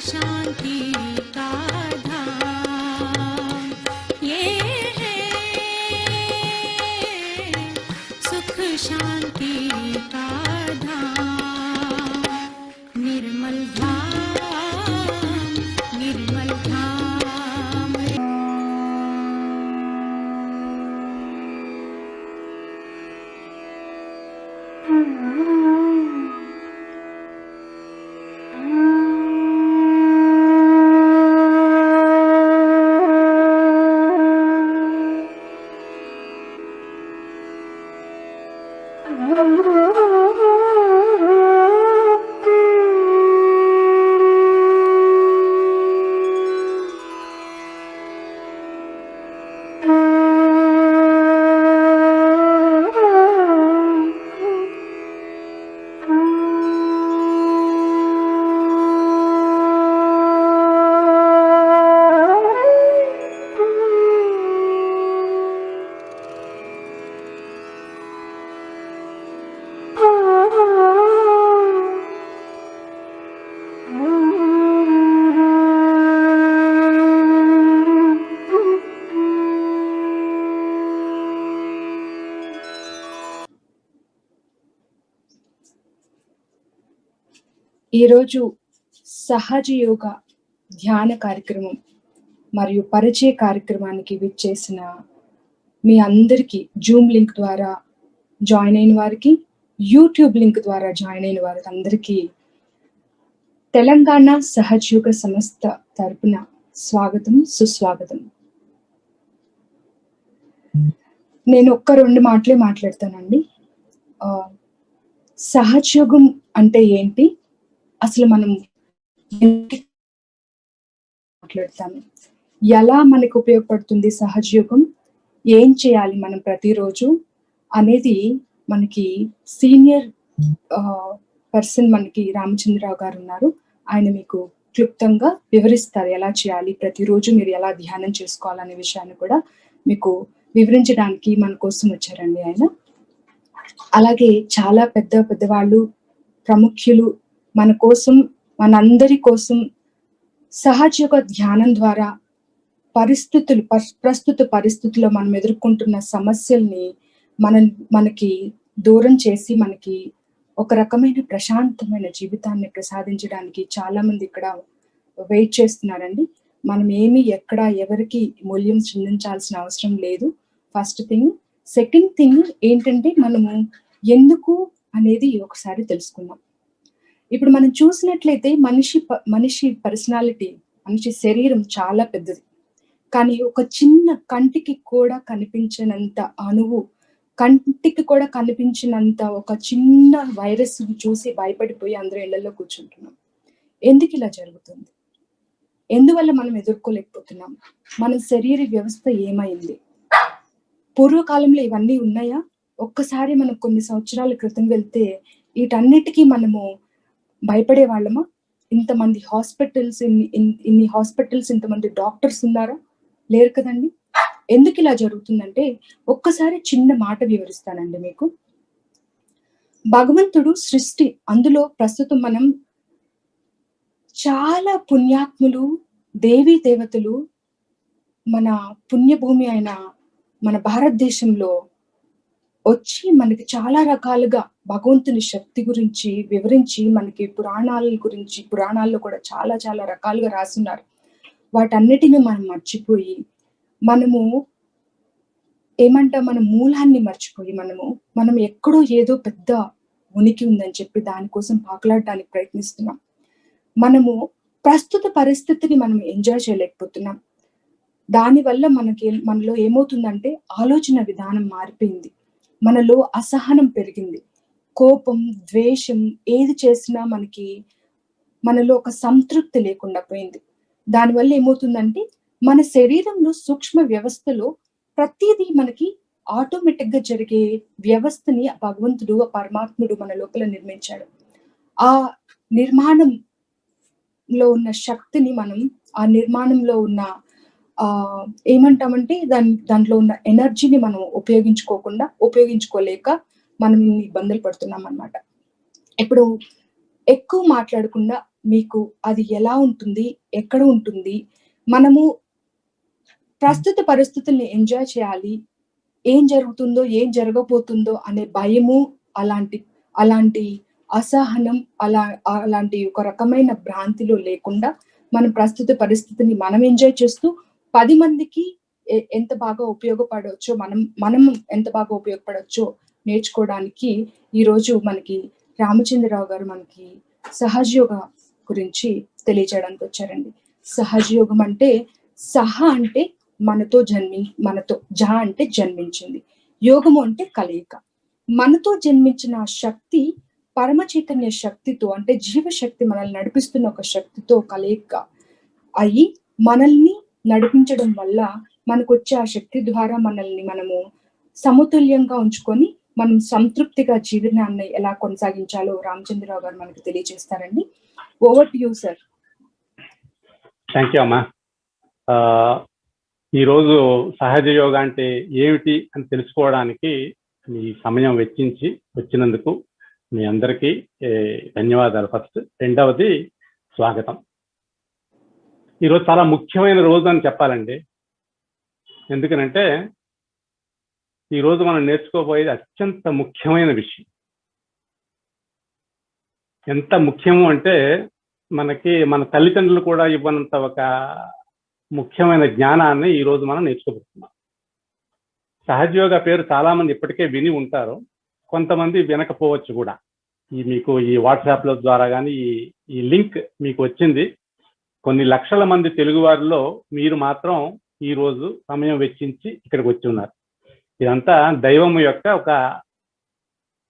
शांति का धाम ये है, सुख शांति का धाम, निर्मल धाम, निर्मल धाम। ఈరోజు సహజ యోగ ధ్యాన కార్యక్రమం మరియు పరిచయ కార్యక్రమానికి విచ్చేసిన మీ అందరికీ జూమ్ లింక్ ద్వారా జాయిన్ అయిన వారికి, యూట్యూబ్ లింక్ ద్వారా జాయిన్ అయిన వారికి అందరికీ తెలంగాణ సహజ యోగ సంస్థ తరపున స్వాగతం, సుస్వాగతం. నేను ఒక్క 2 మాటలే మాట్లాడతానండి. సహజ యోగం అంటే ఏంటి, అసలు మనం మాట్లాడతాము, ఎలా మనకు ఉపయోగపడుతుంది సహజ యోగం, ఏం చేయాలి మనం ప్రతిరోజు అనేది మనకి సీనియర్ పర్సన్ మనకి రామచంద్రరావు గారు ఉన్నారు. ఆయన మీకు క్లుప్తంగా వివరిస్తారు ఎలా చేయాలి, ప్రతిరోజు మీరు ఎలా ధ్యానం చేసుకోవాలనే విషయాన్ని కూడా మీకు వివరించడానికి మన కోసం వచ్చారండి ఆయన. అలాగే చాలా పెద్దవాళ్ళు, ప్రముఖులు మన కోసం, మనందరి కోసం సహజ యోగ ధ్యానం ద్వారా ప్రస్తుత పరిస్థితుల్లో మనం ఎదుర్కొంటున్న సమస్యల్ని మనకి దూరం చేసి మనకి ఒక రకమైన ప్రశాంతమైన జీవితాన్ని ప్రసాదించడానికి చాలా మంది ఇక్కడ వెయిట్ చేస్తున్నారండి. మనం ఏమి ఎక్కడ ఎవరికి మూల్యం చెల్లించాల్సిన అవసరం లేదు, ఫస్ట్ థింగ్. సెకండ్ థింగ్ ఏంటంటే మనము ఎందుకు అనేది ఒకసారి తెలుసుకుందాం. ఇప్పుడు మనం చూసినట్లయితే మనిషి పర్సనాలిటీ, మనిషి శరీరం చాలా పెద్దది. కానీ ఒక చిన్న కంటికి కూడా కనిపించినంత అణువు, కంటికి కూడా కనిపించినంత ఒక చిన్న వైరస్ చూసి భయపడిపోయి అందరూ ఇళ్లలో కూర్చుంటున్నాం. ఎందుకు ఇలా జరుగుతుంది? ఎందువల్ల మనం ఎదుర్కోలేకపోతున్నాం? మన శరీర వ్యవస్థ ఏమైంది? పూర్వకాలంలో ఇవన్నీ ఉన్నాయా? ఒక్కసారి మనం కొన్ని సంవత్సరాల క్రితం వెళ్తే వీటన్నిటికీ మనము భయపడే వాళ్ళమా? ఇంతమంది హాస్పిటల్స్, ఇన్ని హాస్పిటల్స్, ఇంతమంది డాక్టర్స్ ఉన్నారా? లేరు కదండి. ఎందుకు ఇలా జరుగుతుందంటే ఒక్కసారి చిన్న మాట వివరిస్తానండి మీకు. భగవంతుడు సృష్టి, అందులో ప్రస్తుతం మనం చాలా పుణ్యాత్ములు, దేవీ దేవతలు మన పుణ్యభూమి అయిన మన భారతదేశంలో వచ్చి మనకి చాలా రకాలుగా భగవంతుని శక్తి గురించి వివరించి మనకి పురాణాల్లో కూడా చాలా చాలా రకాలుగా రాస్తున్నారు. వాటన్నిటిని మనం మర్చిపోయి మనము మన మూలాన్ని మర్చిపోయి మనం ఎక్కడో ఏదో పెద్ద ఉనికి ఉందని చెప్పి దానికోసం పాకులాడడానికి ప్రయత్నిస్తున్నాం. మనము ప్రస్తుత పరిస్థితిని మనం ఎంజాయ్ చేయలేకపోతున్నాం. దానివల్ల మనలో ఏమవుతుందంటే ఆలోచన విధానం మారిపోయింది, మనలో అసహనం పెరిగింది, కోపం, ద్వేషం, ఏది చేసినా మనలో ఒక సంతృప్తి లేకుండా పోయింది. దానివల్ల ఏమవుతుందంటే మన శరీరంలో సూక్ష్మ వ్యవస్థలో ప్రతిదీ మనకి ఆటోమేటిక్ గా జరిగే వ్యవస్థని భగవంతుడు, ఆ పరమాత్ముడు మన లోపల నిర్మించాడు. ఆ నిర్మాణంలో ఉన్న శక్తిని మనం, ఆ నిర్మాణంలో ఉన్న ఏమంటామంటే దాంట్లో ఉన్న ఎనర్జీని మనం ఉపయోగించుకోలేక మనం ఇన్ని ఇబ్బందులు పడుతున్నాం అన్నమాట. ఇప్పుడు ఎక్కువ మాట్లాడకుండా మీకు అది ఎలా ఉంటుంది, ఎక్కడ ఉంటుంది, మనము ప్రస్తుత పరిస్థితుల్ని ఎంజాయ్ చేయాలి, ఏం జరుగుతుందో, ఏం జరగబోతుందో అనే భయము, అలాంటి అలాంటి అసహనం, అలాంటి ఒక రకమైన భ్రాంతిలో లేకుండా, మనం ప్రస్తుత పరిస్థితిని మనం ఎంజాయ్ చేస్తూ 10 మందికి ఎంత బాగా ఉపయోగపడొచ్చో, మనం ఎంత బాగా ఉపయోగపడొచ్చో నేర్చుకోవడానికి ఈరోజు మనకి రామచంద్రరావు గారు మనకి సహజయోగ గురించి తెలియజేయడానికి వచ్చారండి. సహజయోగం అంటే సహ అంటే మనతో, జ అంటే జన్మించింది, యోగము అంటే కలయిక. మనతో జన్మించిన శక్తి పరమ చైతన్య శక్తితో, అంటే జీవశక్తి మనల్ని నడిపిస్తున్న ఒక శక్తితో కలయిక అయ్యి మనల్ని నడిపించడం వల్ల మనకొచ్చే ఆ శక్తి ద్వారా మనము సమతుల్యంగా ఉంచుకొని మనం సంతృప్తిగా జీవనాన్ని ఎలా కొనసాగించాలో రామచంద్రరావు గారు మనకు తెలియజేస్తారండి. Over to you sir. Thank you అమ్మా. ఈరోజు సహజ యోగా అంటే ఏమిటి అని తెలుసుకోవడానికి మీ సమయం వెచ్చించి వచ్చినందుకు మీ అందరికీ ధన్యవాదాలు ఫస్ట్. రెండవది స్వాగతం. ఈరోజు చాలా ముఖ్యమైన రోజు అని చెప్పాలండి. ఎందుకనంటే ఈరోజు మనం నేర్చుకోబోయేది అత్యంత ముఖ్యమైన విషయం. ఎంత ముఖ్యము అంటే మన తల్లిదండ్రులు కూడా ఇవ్వనంత ఒక ముఖ్యమైన జ్ఞానాన్ని ఈరోజు మనం నేర్చుకోబోతున్నాం. సహజయోగ పేరు చాలా మంది ఇప్పటికే విని ఉంటారు, కొంతమంది వినకపోవచ్చు కూడా. మీకు ఈ వాట్సాప్ల ద్వారా కానీ ఈ లింక్ మీకు వచ్చింది. కొన్ని లక్షల మంది తెలుగు వారిలో మీరు మాత్రం ఈరోజు సమయం వెచ్చించి ఇక్కడికి వచ్చి ఉన్నారు. ఇదంతా దైవం యొక్క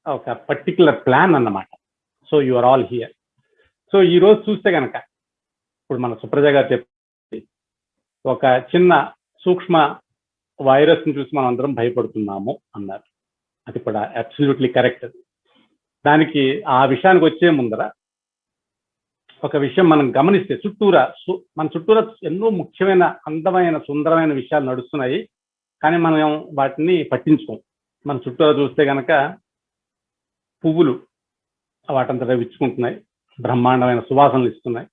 ఒక పర్టికులర్ ప్లాన్ అన్నమాట. So you are all here. So ఈరోజు చూస్తే కనుక ఇప్పుడు మన సుప్రజ గారు చెప్పి ఒక చిన్న సూక్ష్మ వైరస్ని చూసి మనం అందరం భయపడుతున్నాము అన్నారు. అది కూడా అబ్సల్యూట్లీ కరెక్ట్. దానికి ఆ విషయానికి వచ్చే ముందర ఒక విషయం మనం గమనిస్తే మన చుట్టూరా ఎన్నో ముఖ్యమైన, అందమైన, సుందరమైన విషయాలు నడుస్తున్నాయి, కానీ మనం వాటిని పట్టించుకోం. మన చుట్టూరా చూస్తే కనుక పువ్వులు వాటంతటా విచ్చుకుంటున్నాయి, బ్రహ్మాండమైన సువాసనలు ఇస్తున్నాయి.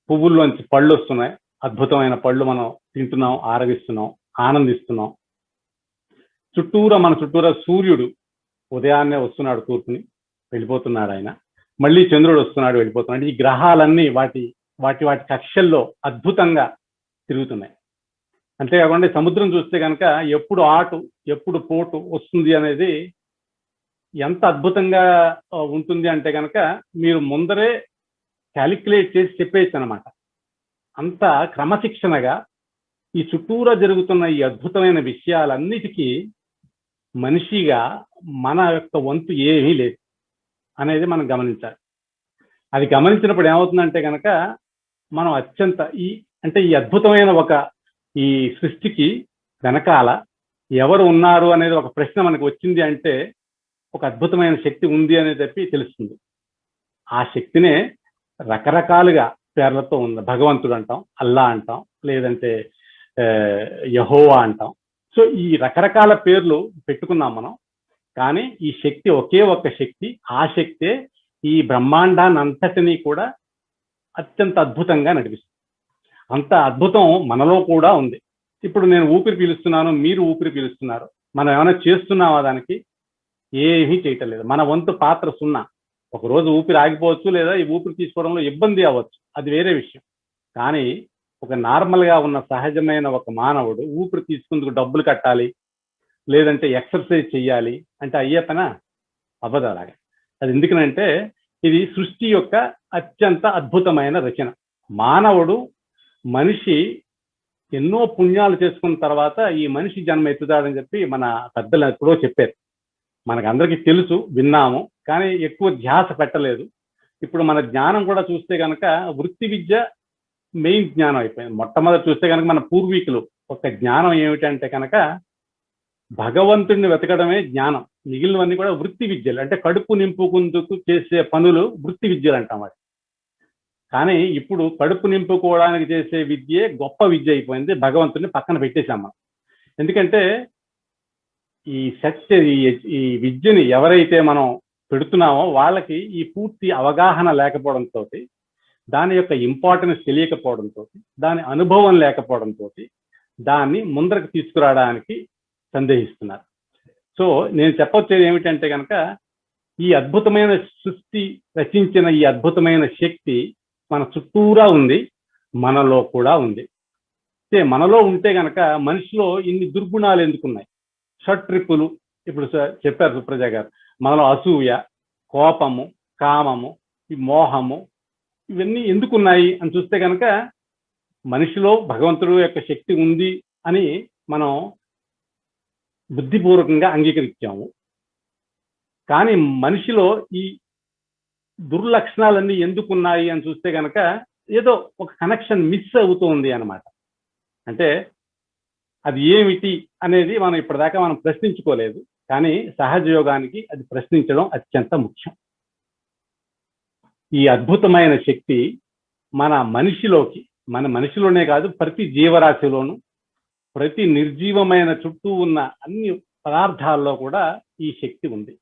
పువ్వుల్లోంచి పళ్ళు వస్తున్నాయి, అద్భుతమైన పళ్ళు మనం తింటున్నాం, ఆరగిస్తున్నాం, ఆనందిస్తున్నాం. మన చుట్టూరా సూర్యుడు ఉదయాన్నే వస్తున్నాడు, తూర్పుని వెళ్ళిపోతున్నాడు ఆయన. మళ్ళీ చంద్రుడు వస్తున్నాడు, వెళ్ళిపోతున్నాడు. ఈ గ్రహాలన్నీ వాటి వాటి వాటి కక్షల్లో అద్భుతంగా తిరుగుతున్నాయి. అంతేకాకుండా సముద్రం చూస్తే కనుక ఎప్పుడు ఆటు ఎప్పుడు పోటు వస్తుంది అనేది ఎంత అద్భుతంగా ఉంటుంది అంటే కనుక మీరు ముందరే క్యాలిక్యులేట్ చేసి చెప్పేయచ్చు అనమాట. అంత క్రమశిక్షణగా ఈ చుట్టూరా జరుగుతున్న ఈ అద్భుతమైన విషయాలన్నిటికీ మనిషిగా మన యొక్క వంతు ఏమీ లేదు అనేది మనం గమనించాలి. అది గమనించినప్పుడు ఏమవుతుందంటే కనుక మనం ఈ అద్భుతమైన ఈ సృష్టికి వెనకాల ఎవరు ఉన్నారు అనేది ఒక ప్రశ్న మనకు వచ్చింది అంటే ఒక అద్భుతమైన శక్తి ఉంది అనేది చెప్పి తెలుస్తుంది. ఆ శక్తినే రకరకాలుగా పేర్లతో ఉంది. భగవంతుడు అంటాం, అల్లా అంటాం, లేదంటే యెహోవా అంటాం. సో ఈ రకరకాల పేర్లు పెట్టుకున్నాం మనం. కానీ ఈ శక్తి ఒకే ఒక్క శక్తి. ఆ శక్తే ఈ బ్రహ్మాండాన్ని అంతటినీ కూడా అత్యంత అద్భుతంగా నడిపిస్తుంది. అంత అద్భుతం మనలో కూడా ఉంది. ఇప్పుడు నేను ఊపిరి పీలుస్తున్నాను, మీరు ఊపిరి పీలుస్తున్నారు. మనం ఏమైనా చేస్తున్నామా? దానికి ఏమీ చేయటం లేదు. మన వంతు పాత్ర సున్నా. ఒకరోజు ఊపిరి ఆగిపోవచ్చు, లేదా ఈ ఊపిరి తీసుకోవడంలో ఇబ్బంది అవ్వచ్చు, అది వేరే విషయం. కానీ ఒక నార్మల్గా ఉన్న సహజమైన ఒక మానవుడు ఊపిరి తీసుకుందుకు డబ్బులు కట్టాలి, లేదంటే ఎక్సర్సైజ్ చెయ్యాలి అంటే అయ్యే పనా? అవ్వదు అలాగా. అది ఎందుకనంటే ఇది సృష్టి యొక్క అత్యంత అద్భుతమైన రచన. మనిషి ఎన్నో పుణ్యాలు చేసుకున్న తర్వాత ఈ మనిషి జన్మ ఎత్తుతాడని చెప్పి మన పెద్దలు ఎప్పుడో చెప్పారు. మనకందరికీ తెలుసు, విన్నాము, కానీ ఎక్కువ ధ్యాస పెట్టలేదు. ఇప్పుడు మన జ్ఞానం కూడా చూస్తే కనుక వృత్తి విద్య మెయిన్ జ్ఞానం అయిపోయింది. మొట్టమొదటి చూస్తే కనుక మన పూర్వీకులు ఒక జ్ఞానం ఏమిటంటే కనుక భగవంతుడిని వెతకడమే జ్ఞానం. మిగిలినవన్నీ కూడా వృత్తి విద్యలు, అంటే కడుపు నింపుకుందుకు చేసే పనులు వృత్తి విద్యలు అంటాం వాటి. కానీ ఇప్పుడు కడుపు నింపుకోవడానికి చేసే విద్యే గొప్ప విద్య అయిపోయింది. భగవంతుడిని పక్కన పెట్టేశాం మనం. ఎందుకంటే ఈ విద్యని ఎవరైతే మనం పెడుతున్నామో వాళ్ళకి ఈ పూర్తి అవగాహన లేకపోవడంతో దాని యొక్క ఇంపార్టెన్స్ తెలియకపోవడంతో, దాని అనుభవం లేకపోవడంతో దాన్ని ముందరకు తీసుకురావడానికి సందేహిస్తున్నారు. సో నేను చెప్పొచ్చేది ఏమిటంటే కనుక, ఈ అద్భుతమైన సృష్టి రచించిన ఈ అద్భుతమైన శక్తి మన చుట్టూరా ఉంది, మనలో కూడా ఉంది. మనలో ఉంటే గనక మనిషిలో ఇన్ని దుర్గుణాలు ఎందుకున్నాయి? షట్రిపులు ఇప్పుడు చెప్పారు సుప్రజ గారు. మనలో అసూయ, కోపము, కామము, ఈ మోహము, ఇవన్నీ ఎందుకున్నాయి అని చూస్తే కనుక మనిషిలో భగవంతుడు యొక్క శక్తి ఉంది అని మనం బుద్ధిపూర్వకంగా అంగీకరించాము. కానీ మనిషిలో ఈ దుర్లక్షణాలన్నీ ఎందుకున్నాయి అని చూస్తే కనుక ఏదో ఒక కనెక్షన్ మిస్ అవుతుంది అన్నమాట. అంటే అది ఏమిటి అనేది మనం ఇప్పటిదాకా మనం ప్రశ్నించుకోలేదు, కానీ సహజ యోగానికి అది ప్రశ్నించడం అత్యంత ముఖ్యం. ఈ అద్భుతమైన శక్తి మన మనిషిలోనే కాదు, ప్రతి జీవరాశిలోను, ప్రతి నిర్జీవమైన చుట్టూ ఉన్న అన్ని పదార్థాల్లో కూడా ఈ శక్తి ఉంది.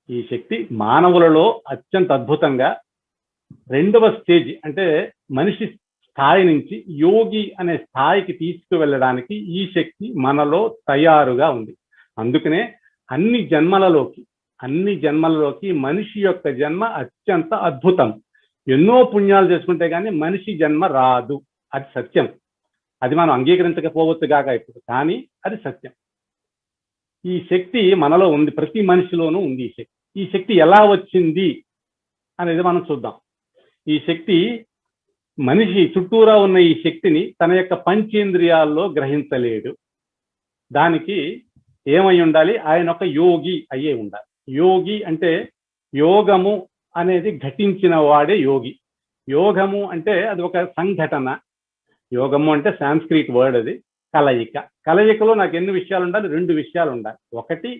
ఈ శక్తి మానవులలో అత్యంత అద్భుతంగా రెండవ స్టేజ్, అంటే మనిషి స్థాయి నుంచి యోగి అనే స్థాయికి తీసుకువెళ్ళడానికి ఈ శక్తి మనలో తయారుగా ఉంది. అందుకనే అన్ని జన్మలలోకి మనిషి యొక్క జన్మ అత్యంత అద్భుతం. ఎన్నో పుణ్యాలు చేసుకుంటే కానీ మనిషి జన్మ రాదు, అది సత్యం. అది మనం అంగీకరించకపోవచ్చు కాక ఇప్పుడు, కానీ అది సత్యం. ఈ శక్తి మనలో ఉంది, ప్రతి మనిషిలోనూ ఉంది ఈ శక్తి. ఈ శక్తి ఎలా వచ్చింది అనేది మనం చూద్దాం. ఈ శక్తి మనిషి చుట్టూరా ఉన్న ఈ శక్తిని తన యొక్క పంచేంద్రియాల్లో గ్రహించలేడు. దానికి ఏమై ఉండాలి? ఆయన ఒక యోగి అయ్యే ఉండాలి. యోగి అంటే యోగము అనేది ఘటించిన వాడే యోగి. యోగము అంటే అది ఒక సంఘటన. యోగము అంటే సాంస్క్రిట్ వర్డ్, అది కలయిక. కలయికలో నాకు ఎన్ని విషయాలు ఉండాలి? 2 విషయాలు ఉండాలి. ఒకటి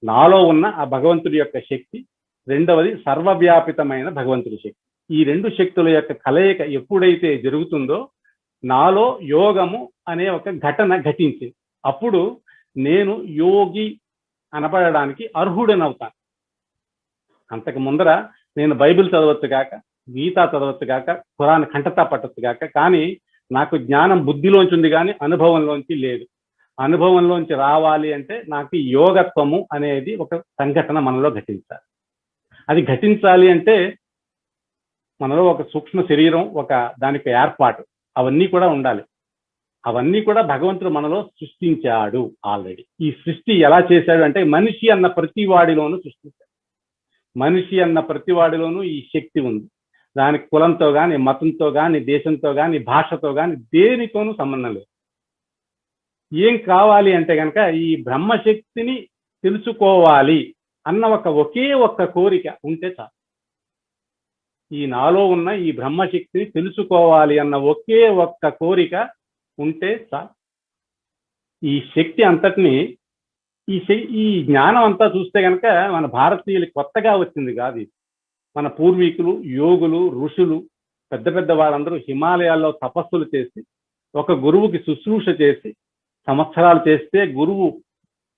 నాలో ఉన్న ఆ భగవంతుడి యొక్క శక్తి, రెండవది సర్వవ్యాపితమైన భగవంతుడి శక్తి. ఈ 2 శక్తుల యొక్క కలయిక ఎప్పుడైతే జరుగుతుందో నాలో యోగము అనే ఒక ఘటన ఘటించింది. అప్పుడు నేను యోగి అనబడడానికి అర్హుడనవుతాను. అంతకు ముందర నేను బైబిల్ చదవచ్చు కాక, గీతా చదవచ్చు కాక, ఖురాన్ కంఠతా పట్టచ్చు కాక, కానీ నాకు జ్ఞానం బుద్ధిలోంచి ఉంది కానీ అనుభవంలోంచి లేదు. అనుభవంలోంచి రావాలి అంటే నాకు యోగత్వము అనేది ఒక సంఘటన మనలో ఘటించాలి. అది ఘటించాలి అంటే మనలో ఒక సూక్ష్మ శరీరం, ఒక దానికి ఏర్పాటు, అవన్నీ కూడా ఉండాలి. అవన్నీ కూడా భగవంతుడు మనలో సృష్టించాడు ఆల్రెడీ. ఈ సృష్టి ఎలా చేశాడు అంటే మనిషి అన్న ప్రతి వాడిలోనూ సృష్టించాడు. మనిషి అన్న ప్రతి వాడిలోనూ ఈ శక్తి ఉంది. దానికి కులంతో కానీ, మతంతో కానీ, దేశంతో కానీ, భాషతో కానీ దేనితోనూ సంబంధం లేదు. ఏం కావాలి అంటే కనుక ఈ బ్రహ్మశక్తిని తెలుసుకోవాలి అన్న ఒకే ఒక్క కోరిక ఉంటే చాలు. ఈ నాలో ఉన్న ఈ బ్రహ్మశక్తిని తెలుసుకోవాలి అన్న ఒకే ఒక్క కోరిక ఉంటే చాలు. ఈ శక్తి అంతటిని, ఈ జ్ఞానం అంతా చూస్తే కనుక మన భారతీయులకి కొత్తగా వచ్చింది కాదు. ఇది మన పూర్వీకులు, యోగులు, ఋషులు, పెద్ద పెద్ద వాళ్ళందరూ హిమాలయాల్లో తపస్సులు చేసి ఒక గురువుకి శుశ్రూష చేసి సంవత్సరాలు చేస్తే గురువు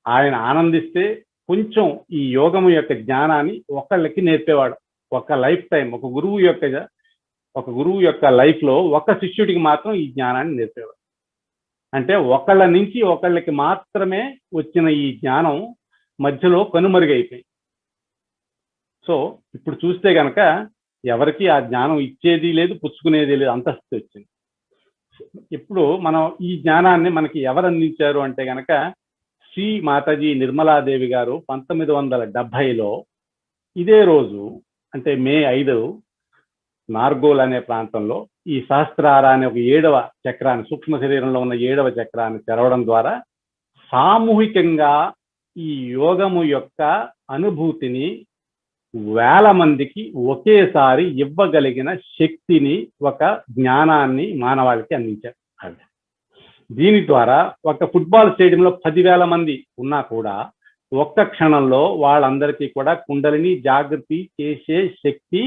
ఆయన ఆనందిస్తే కొంచెం ఈ యోగము యొక్క జ్ఞానాన్ని ఒకళ్ళకి నేర్పేవాడు. ఒక లైఫ్ టైం ఒక గురువు యొక్క లైఫ్ లో ఒక శిష్యుడికి మాత్రం ఈ జ్ఞానాన్ని నేర్పేవాడు. అంటే ఒకళ్ళ నుంచి ఒకళ్ళకి మాత్రమే వచ్చిన ఈ జ్ఞానం మధ్యలో కనుమరుగైపోయింది. సో ఇప్పుడు చూస్తే కనుక ఎవరికి ఆ జ్ఞానం ఇచ్చేది లేదు, పుచ్చుకునేది లేదు, అంతస్తు వచ్చింది. ఇప్పుడు మనం ఈ జ్ఞానాన్ని మనకి ఎవరు అందించారు అంటే కనుక శ్రీ మాతాజీ నిర్మలాదేవి గారు 1970లో ఇదే రోజు, అంటే మే 5 నార్గోల్ అనే ప్రాంతంలో ఈ సహస్రార అనే ఒక 7వ చక్రాన్ని, సూక్ష్మ శరీరంలో ఉన్న 7వ చక్రాన్ని తెరవడం ద్వారా సామూహికంగా ఈ యోగము యొక్క అనుభూతిని వేల మందికి ఒకేసారి ఇవ్వగలిగిన శక్తిని, ఒక జ్ఞానాన్ని మానవాళికి అందించారు. దీని ద్వారా ఒక ఫుట్బాల్ స్టేడియంలో 10,000 మంది ఉన్నా కూడా ఒక్క క్షణంలో వాళ్ళందరికీ కూడా కుండలిని జాగృతి చేసే శక్తి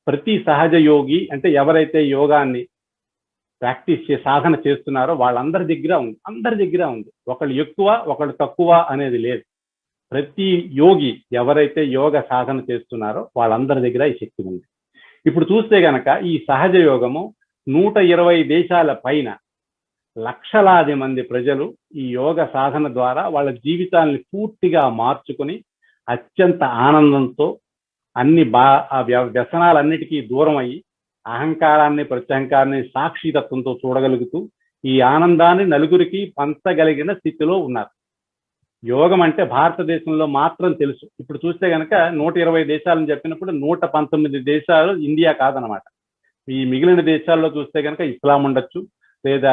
ప్రతి సహజ యోగి, అంటే ఎవరైతే యోగాన్ని ప్రాక్టీస్ సాధన చేస్తున్నారో వాళ్ళందరి దగ్గర ఉంది. ఒకళ్ళు ఎక్కువ ఒకళ్ళు తక్కువ అనేది లేదు. ప్రతి యోగి ఎవరైతే యోగ సాధన చేస్తున్నారో వాళ్ళందరి దగ్గర ఈ శక్తి ఉంది. ఇప్పుడు చూస్తే గనక ఈ సహజ యోగము 120 దేశాల పైన లక్షలాది మంది ప్రజలు ఈ యోగ సాధన ద్వారా వాళ్ళ జీవితాన్ని పూర్తిగా మార్చుకుని అత్యంత ఆనందంతో అన్ని వ్యసనాలన్నిటికీ దూరం అయ్యి అహంకారాన్ని ప్రత్యహంకారాన్ని సాక్షితత్వంతో చూడగలుగుతూ ఈ ఆనందాన్ని నలుగురికి పంచగలిగిన స్థితిలో ఉన్నారు. యోగం అంటే భారతదేశంలో మాత్రం తెలుసు. ఇప్పుడు చూస్తే కనుక 120 దేశాలని చెప్పినప్పుడు 119 దేశాలు ఇండియా కాదనమాట. ఈ మిగిలిన దేశాల్లో చూస్తే కనుక ఇస్లాం ఉండొచ్చు, లేదా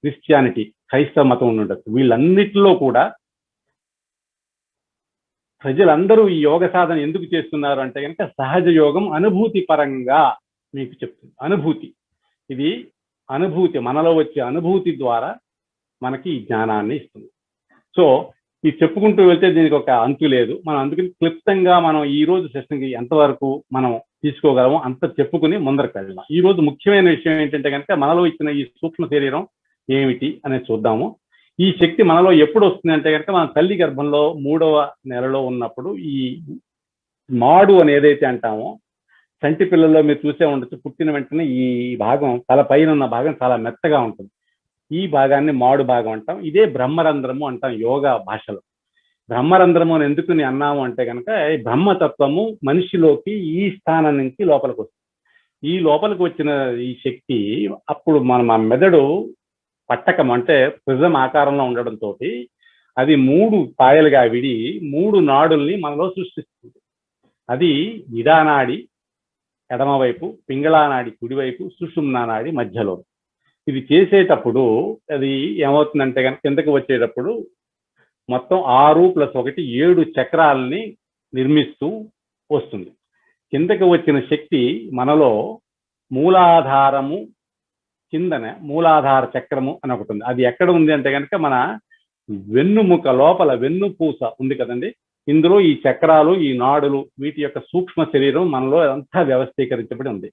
క్రిస్టియానిటీ క్రైస్తవ మతం ఉండొచ్చు. వీళ్ళన్నిటిలో కూడా ప్రజలందరూ ఈ యోగ సాధన ఎందుకు చేస్తున్నారు అంటే కనుక సహజ యోగం అనుభూతి పరంగా మీకు చెప్తుంది. అనుభూతి, ఇది అనుభూతి, మనలో వచ్చే అనుభూతి ద్వారా మనకి ఈ జ్ఞానాన్ని ఇస్తుంది. సో ఇది చెప్పుకుంటూ వెళ్తే దీనికి ఒక అంతు లేదు. మనం అందుకని క్లుప్తంగా మనం ఈ రోజు సెషన్కి ఎంతవరకు మనం తీసుకోగలము అంత చెప్పుకుని ముందరకు వెళ్దాం. ఈ రోజు ముఖ్యమైన విషయం ఏంటంటే కనుక మనలో ఇచ్చిన ఈ సూక్ష్మ శరీరం ఏమిటి అనేది చూద్దాము. ఈ శక్తి మనలో ఎప్పుడు వస్తుంది అంటే కనుక మన తల్లి గర్భంలో 3వ నెలలో ఉన్నప్పుడు ఈ మాడు అని ఏదైతే అంటామో, చంటి పిల్లల్లో మీరు చూసే ఉండొచ్చు, పుట్టిన వెంటనే ఈ భాగం తల పైన ఉన్న భాగం చాలా మెత్తగా ఉంటుంది. ఈ భాగాన్ని మాడు భాగం అంటాం. ఇదే బ్రహ్మరంధ్రము అంటాం యోగా భాషలో. బ్రహ్మరంధ్రము అని ఎందుకు అన్నాము అంటే కనుక ఈ బ్రహ్మతత్వము మనిషిలోకి ఈ స్థానం నుంచి లోపలికి వస్తుంది. ఈ లోపలికి వచ్చిన ఈ శక్తి అప్పుడు మన మెదడు పట్టకం అంటే ప్రిజం ఆకారంలో ఉండడంతో అది 3 పాయలుగా విడి 3 నాడుల్ని మనలో సృష్టిస్తుంది. అది ఇడానాడి ఎడమవైపు, పింగళానాడి కుడివైపు, సుషుమ్నా నాడి మధ్యలో. ఇది చేసేటప్పుడు అది ఏమవుతుందంటే కనుక కిందకి వచ్చేటప్పుడు మొత్తం 6 + 1 7 చక్రాలని నిర్మిస్తూ వస్తుంది. కిందకి వచ్చిన శక్తి మనలో మూలాధారము కిందనే మూలాధార చక్రము అని ఒకటి ఉంది. అది ఎక్కడ ఉంది అంటే కనుక మన వెన్నుముక లోపల వెన్నుపూస ఉంది కదండి. ఇందులో ఈ చక్రాలు, ఈ నాడులు, వీటి యొక్క సూక్ష్మ శరీరం మనలో అంతా వ్యవస్థీకరించబడి ఉంది.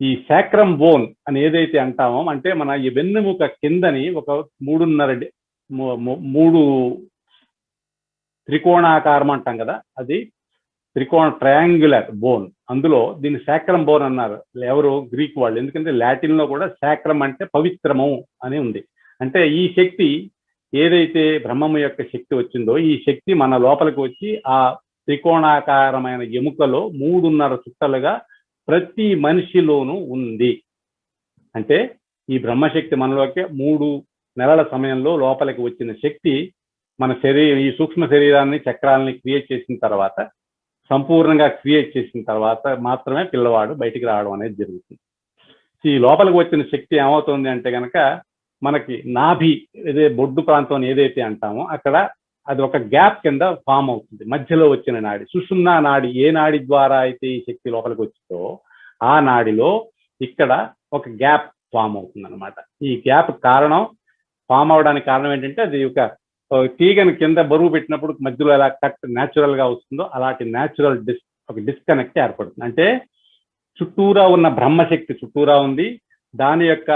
ఈ సాక్రమ్ బోన్ అని ఏదైతే అంటామో అంటే మన ఈ వెన్నుముక కిందని ఒక 3 త్రికోణాకారం అంటాం కదా, అది ట్రయాంగులర్ బోన్. అందులో దీన్ని సాక్రమ్ బోన్ అన్నారు ఎవరు, గ్రీక్ వాళ్ళు. ఎందుకంటే లాటిన్ లో కూడా సాక్రమ్ అంటే పవిత్రము అని ఉంది. అంటే ఈ శక్తి ఏదైతే బ్రహ్మము యొక్క శక్తి వచ్చిందో, ఈ శక్తి మన లోపలికి వచ్చి ఆ త్రికోణాకారమైన ఎముకలో 3.5 చుట్టలుగా ప్రతి మనిషిలోనూ ఉంది. అంటే ఈ బ్రహ్మశక్తి మనలోకి 3 నెలల సమయంలో లోపలికి వచ్చిన శక్తి మన ఈ సూక్ష్మ శరీరాన్ని, చక్రాలని క్రియేట్ చేసిన తర్వాత, సంపూర్ణంగా క్రియేట్ చేసిన తర్వాత మాత్రమే పిల్లవాడు బయటికి రావడం అనేది జరుగుతుంది. ఈ లోపలికి వచ్చిన శక్తి ఏమవుతుంది అంటే కనుక మనకి నాభి, ఏదే బొడ్డు ప్రాంతం ఏదైతే అంటామో అక్కడ అది ఒక గ్యాప్ కింద ఫామ్ అవుతుంది. మధ్యలో వచ్చిన నాడి సుషుమ్నా నాడి, ఏ నాడి ద్వారా అయితే ఈ శక్తి లోపలికి వచ్చిందో ఆ నాడిలో ఇక్కడ ఒక గ్యాప్ ఫామ్ అవుతుంది అనమాట. ఈ గ్యాప్ ఫామ్ అవడానికి కారణం ఏంటంటే అది ఒక తీగని కింద బరువు పెట్టినప్పుడు మధ్యలో ఎలా కట్ న్యాచురల్ గా వస్తుందో అలాంటి న్యాచురల్ ఒక డిస్కనెక్ట్ ఏర్పడుతుంది. అంటే చుట్టూరా ఉన్న బ్రహ్మశక్తి చుట్టూరా ఉంది, దాని యొక్క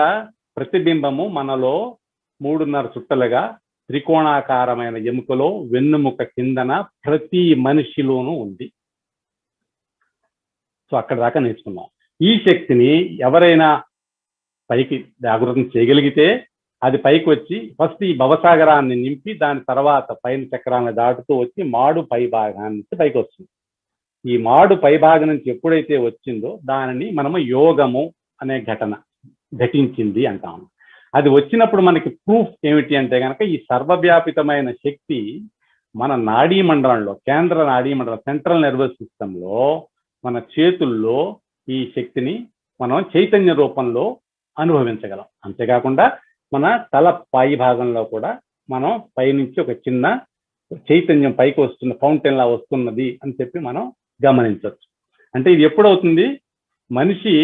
ప్రతిబింబము మనలో 3.5 చుట్టలుగా త్రికోణాకారమైన ఎముకలో వెన్నుముక కిందన ప్రతి మనిషిలోనూ ఉంది. సో అక్కడ దాకా నేర్చుకున్నాం. ఈ శక్తిని ఎవరైనా పైకి జాగృతం చేయగలిగితే అది పైకి వచ్చి ఫస్ట్ ఈ భవసాగరాన్ని నింపి దాని తర్వాత పైన చక్రాన్ని దాటుతూ వచ్చి మాడు పై భాగాన్ని నుంచి పైకి వస్తుంది. ఈ మాడు పై భాగం నుంచి ఎప్పుడైతే వచ్చిందో దానిని మనము యోగము అనే ఘటించింది అంటాము. అది వచ్చినప్పుడు మనకి ప్రూఫ్ ఏమిటి అంటే కనుక ఈ సర్వవ్యాపితమైన శక్తి మన నాడీ మండలంలో, కేంద్ర నాడీ మండలం, సెంట్రల్ నర్వస్ సిస్టంలో, మన చేతుల్లో ఈ శక్తిని మనం చైతన్య రూపంలో అనుభవించగలం. అంతేకాకుండా మన తల పై భాగంలో కూడా మనం పైనుంచి ఒక చిన్న చైతన్యం పైకి వస్తున్న ఫౌంటైన్ లా వస్తున్నది అని చెప్పి మనం గమనించవచ్చు. అంటే ఇది ఎప్పుడవుతుంది, మనిషి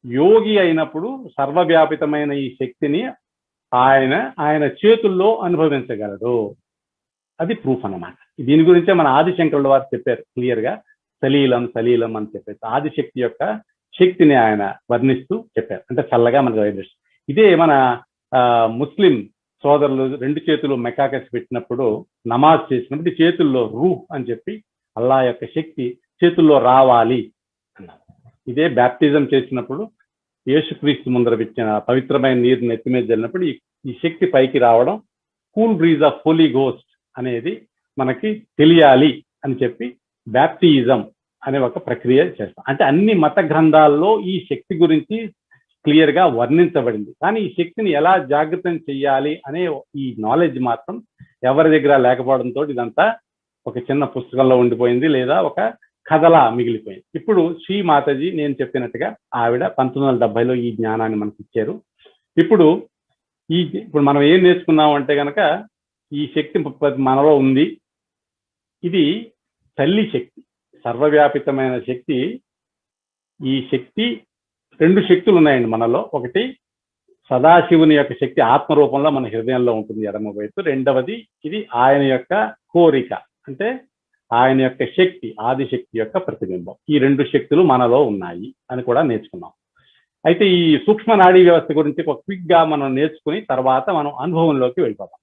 యోగి అయినప్పుడు సర్వవ్యాపితమైన ఈ శక్తిని ఆయన చేతుల్లో అనుభవించగలడు. అది ప్రూఫ్ అన్నమాట. దీని గురించే మన ఆదిశంకరుల వారు చెప్పారు క్లియర్ గా, సలీలం సలీలం అని చెప్పేసి ఆదిశక్తి యొక్క శక్తిని ఆయన వర్ణిస్తూ చెప్పారు. అంటే చల్లగా మనకు ఇదే మన ముస్లిం సోదరులు 2 చేతులు మెకాకస్ పెట్టినప్పుడు నమాజ్ చేసినప్పుడు చేతుల్లో రూహ్ అని చెప్పి అల్లా యొక్క శక్తి చేతుల్లో రావాలి అన్నారు. ఇదే బ్యాప్టిజం చేసినప్పుడు యేసుక్రీస్తు ముందర పెట్టిన పవిత్రమైన నీరు నెత్తి మీద జరిగినప్పుడు ఈ శక్తి పైకి రావడం, cool breeze of holy ghost అనేది మనకి తెలియాలి అని చెప్పి బ్యాప్టిజం అనే ఒక ప్రక్రియ చేస్తాం. అంటే అన్ని మత గ్రంథాల్లో ఈ శక్తి గురించి క్లియర్ గా వర్ణించబడింది. కానీ ఈ శక్తిని ఎలా జాగృతం చెయ్యాలి అనే ఈ నాలెడ్జ్ మాత్రం ఎవరి దగ్గర లేకపోవడంతో ఇదంతా ఒక చిన్న పుస్తకంలో ఉండిపోయింది, లేదా ఒక కథలా మిగిలిపోయింది. ఇప్పుడు శ్రీ మాతాజీ నేను చెప్పినట్టుగా ఆవిడ 1970లో ఈ జ్ఞానాన్ని మనకి ఇచ్చారు. ఇప్పుడు మనం ఏం నేర్చుకున్నాం అంటే కనుక ఈ శక్తి మనలో ఉంది. ఇది తల్లి శక్తి, సర్వవ్యాపితమైన శక్తి. ఈ శక్తి 2 శక్తులు ఉన్నాయండి మనలో. ఒకటి సదాశివుని యొక్క శక్తి ఆత్మరూపంలో మన హృదయంలో ఉంటుంది ఎడమ వైపు. రెండవది ఇది ఆయన యొక్క కోరిక, అంటే ఆయన యొక్క శక్తి, ఆదిశక్తి యొక్క ప్రతిబింబం. ఈ 2 శక్తులు మనలో ఉన్నాయి అని కూడా నేర్చుకున్నాం. అయితే ఈ సూక్ష్మ నాడీ వ్యవస్థ గురించి ఒక క్విక్ గా మనం నేర్చుకుని తర్వాత మనం అనుభవంలోకి వెళ్ళిపోతాం.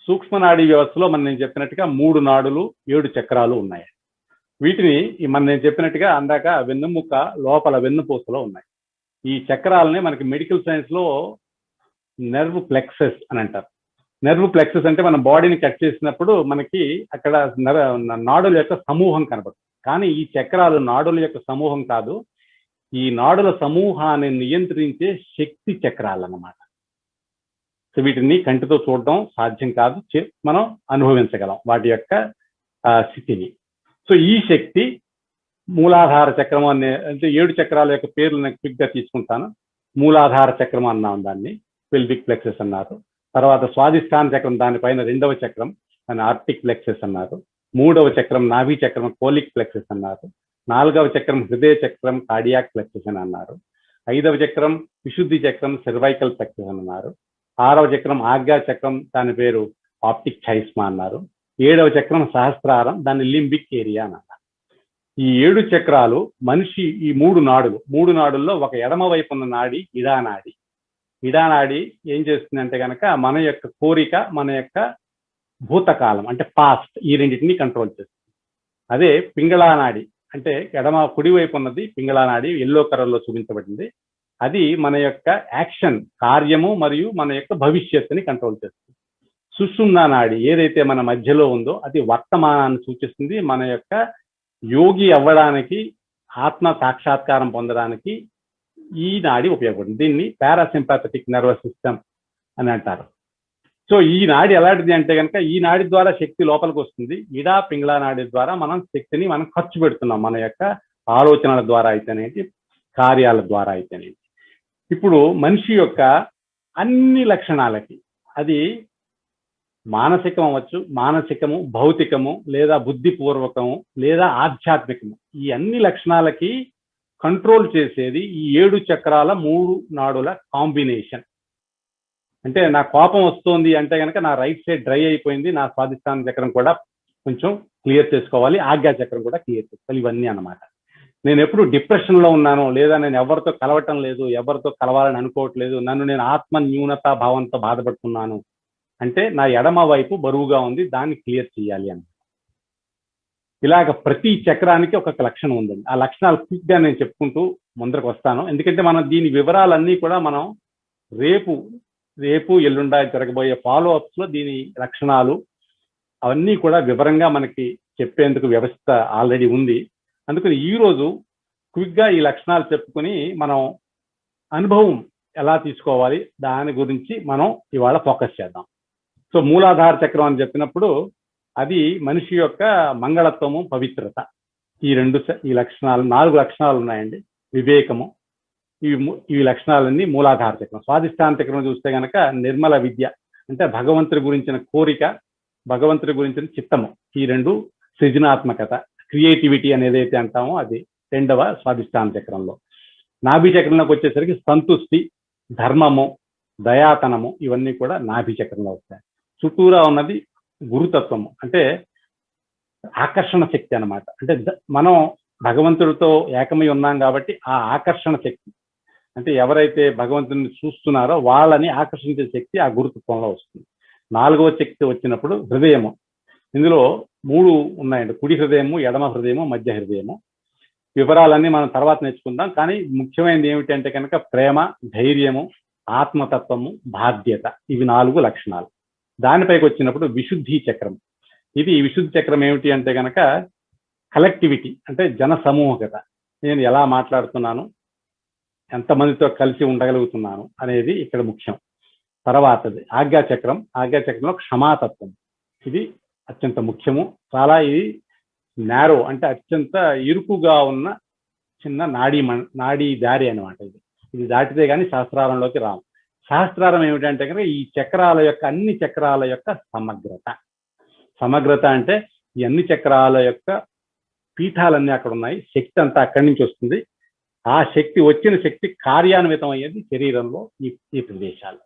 సూక్ష్మ నాడీ వ్యవస్థలో నేను చెప్పినట్టుగా 3 నాడులు 7 చక్రాలు ఉన్నాయి. వీటిని నేను చెప్పినట్టుగా అందాక వెన్నుముక్క లోపల వెన్నుపూసలో ఉన్నాయి. ఈ చక్రాలని మనకి మెడికల్ సైన్స్ లో నెర్వ్ ప్లెక్సెస్ అని అంటారు. నెర్వ్ ప్లెక్సెస్ అంటే మన బాడీని కట్ చేసినప్పుడు మనకి అక్కడ నాడుల యొక్క సమూహం కనబడుతుంది. కానీ ఈ చక్రాలు నాడుల యొక్క సమూహం కాదు, ఈ నాడుల సమూహాన్ని నియంత్రించే శక్తి చక్రాలు అన్నమాట. సో వీటిని కంటితో చూడడం సాధ్యం కాదు, మనం అనుభవించగలం వాటి యొక్క స్థితిని. సో ఈ శక్తి మూలాధార చక్రం అంటే 7 చక్రాల యొక్క పేర్లు నేను క్విక్ గా తీసుకుంటాను. మూలాధార చక్రం అన్నాం, దాన్ని పెల్విక్ ప్లెక్సెస్ అన్నారు. తర్వాత స్వాదిష్టాన చక్రం, దానిపైన 2వ చక్రం దాన్ని ఆర్టిక్ ప్లెక్సెస్ అన్నారు. 3వ చక్రం నాభి చక్రం కోలిక్ ప్లెక్సెస్ అన్నారు. 4వ చక్రం హృదయ చక్రం కార్డియాక్ ప్లెక్సెస్ అని అన్నారు. 5వ చక్రం విశుద్ధి చక్రం సెర్వైకల్ ప్లెక్సెస్ అని అన్నారు. 6వ చక్రం ఆజ్ఞా చక్రం, దాని పేరు ఆప్టిక్ చైస్మా అన్నారు. 7వ చక్రం సహస్రారం, దాన్ని లింబిక్ ఏరియా అని అన్నారు. ఈ 7 చక్రాలు మనిషి ఈ 3 నాడుల్లో ఒక ఎడమ వైపు ఉన్న నాడి ఇడానాడి. ఇడానాడి ఏం చేస్తుందంటే కనుక మన యొక్క కోరిక, మన యొక్క భూతకాలం అంటే పాస్ట్, ఈ రెండింటిని కంట్రోల్ చేస్తుంది. అదే పింగళానాడి అంటే ఎడమ కుడి వైపు ఉన్నది పింగళానాడి, ఎల్లో కలర్ లో చూపించబడింది. అది మన యొక్క యాక్షన్, కార్యము మరియు మన యొక్క భవిష్యత్తుని కంట్రోల్ చేస్తుంది. సుషుమ్నా నాడి ఏదైతే మన మధ్యలో ఉందో అది వర్తమానాన్ని సూచిస్తుంది. మన యొక్క యోగి అవ్వడానికి, ఆత్మ సాక్షాత్కారం పొందడానికి ఈ నాడి ఉపయోగపడుతుంది. దీన్ని పారాసింపాథటిక్ నర్వస్ సిస్టమ్ అని అంటారు. సో ఈ నాడి ఎలాంటిది అంటే కనుక ఈ నాడి ద్వారా శక్తి లోపలికి వస్తుంది. ఇడా పింగళా నాడి ద్వారా శక్తిని మనం ఖర్చు పెడుతున్నాం, మన యొక్క ఆలోచనల ద్వారా అయితేనేది, కార్యాల ద్వారా అయితేనేది. ఇప్పుడు మనిషి యొక్క అన్ని లక్షణాలకి, అది మానసికం అవ్వచ్చు, మానసికము, భౌతికము, లేదా బుద్ధిపూర్వకము, లేదా ఆధ్యాత్మికము, ఈ అన్ని లక్షణాలకి కంట్రోల్ చేసేది ఈ 7 చక్రాల 3 నాడుల కాంబినేషన్. అంటే నా కోపం వస్తుంది అంటే కనుక నా రైట్ సైడ్ డ్రై అయిపోయింది, నా స్వాదిష్టాన చక్రం కూడా కొంచెం క్లియర్ చేసుకోవాలి, ఆజ్ఞా చక్రం కూడా క్లియర్ చేసుకోవాలి, ఇవన్నీ అన్నమాట. నేను ఎప్పుడు డిప్రెషన్ లో ఉన్నాను, లేదా నేను ఎవరితో కలవటం లేదు, ఎవరితో కలవాలని అనుకోవట్లేదు, నన్ను నేను ఆత్మ న్యూనతా భావంతో బాధపడుతున్నాను అంటే నా ఎడమ వైపు బరువుగా ఉంది, దాన్ని క్లియర్ చేయాలి అని. ఇలాగ ప్రతి చక్రానికి ఒక్కొక్క లక్షణం ఉందండి. ఆ లక్షణాలు క్విక్ గా నేను చెప్పుకుంటూ ముందరకు వస్తాను. ఎందుకంటే మనం దీని వివరాలన్నీ కూడా మనం రేపు ఎల్లుండా జరగబోయే ఫాలో అప్స్ లో దీని లక్షణాలు అవన్నీ కూడా వివరంగా మనకి చెప్పేందుకు వ్యవస్థ ఆల్రెడీ ఉంది. అందుకని ఈ రోజు క్విక్ గా ఈ లక్షణాలు చెప్పుకుని మనం అనుభవం ఎలా తీసుకోవాలి దాని గురించి మనం ఇవాళ ఫోకస్ చేద్దాం. సో మూలాధార చక్రం అని చెప్పినప్పుడు అది మనిషి యొక్క మంగళత్వము, పవిత్రత, ఈ లక్షణాలు 4 లక్షణాలు ఉన్నాయండి. వివేకము, ఈ లక్షణాలన్నీ మూలాధార చక్రం. స్వాదిష్టాన చక్రం చూస్తే కనుక నిర్మల విద్య అంటే భగవంతుడి గురించిన కోరిక, భగవంతుడి గురించిన చిత్తము, ఈ 2 సృజనాత్మకత, క్రియేటివిటీ అనేది అయితే అంటామో అది 2వ స్వాదిష్టాన చక్రంలో. నాభి చక్రంలోకి వచ్చేసరికి సంతుష్టి, ధర్మము, దయాతనము, ఇవన్నీ కూడా నాభి చక్రంలో వస్తాయి. చుట్టూరా ఉన్నది గురుతత్వము అంటే ఆకర్షణ శక్తి అన్నమాట. అంటే మనం భగవంతుడితో ఏకమై ఉన్నాం కాబట్టి ఆ ఆకర్షణ శక్తి అంటే ఎవరైతే భగవంతుడిని చూస్తున్నారో వాళ్ళని ఆకర్షించే శక్తి ఆ గురుతత్వంలో వస్తుంది. 4వ శక్తి వచ్చినప్పుడు హృదయము. ఇందులో 3 ఉన్నాయండి, కుడి హృదయము, ఎడమ హృదయము, మధ్య హృదయము. ఈ వివరాలన్నీ మనం తర్వాత నేర్చుకుందాం. కానీ ముఖ్యమైనది ఏమిటి అంటే కనుక ప్రేమ, ధైర్యము, ఆత్మతత్వము, బాధ్యత, ఇవి 4 లక్షణాలు. దానిపైకి వచ్చినప్పుడు విశుద్ధి చక్రం. ఇది విశుద్ధి చక్రం ఏమిటి అంటే కనుక కలెక్టివిటీ, అంటే జన సమూహకత. నేను ఎలా మాట్లాడుతున్నాను, ఎంతమందితో కలిసి ఉండగలుగుతున్నాను అనేది ఇక్కడ ముఖ్యం. తర్వాతది ఆజ్ఞాచక్రం. ఆజ్ఞాచక్రంలో క్షమాతత్వం, ఇది అత్యంత ముఖ్యము. చాలా ఇది నేరో, అంటే అత్యంత ఇరుకుగా ఉన్న చిన్న నాడీ దారి అనమాట. ఇది దాటితే కానీ సహస్రారంలోకి రాము. సహస్రారం ఏమిటంటే కనుక ఈ చక్రాల యొక్క, అన్ని చక్రాల యొక్క సమగ్రత అంటే ఈ అన్ని చక్రాల యొక్క పీఠాలన్నీ అక్కడ ఉన్నాయి, శక్తి అంతా అక్కడి నుంచి వస్తుంది. ఆ శక్తి, వచ్చిన శక్తి కార్యాన్వితం అయ్యేది శరీరంలో, ఈ ప్రదేశాల్లో.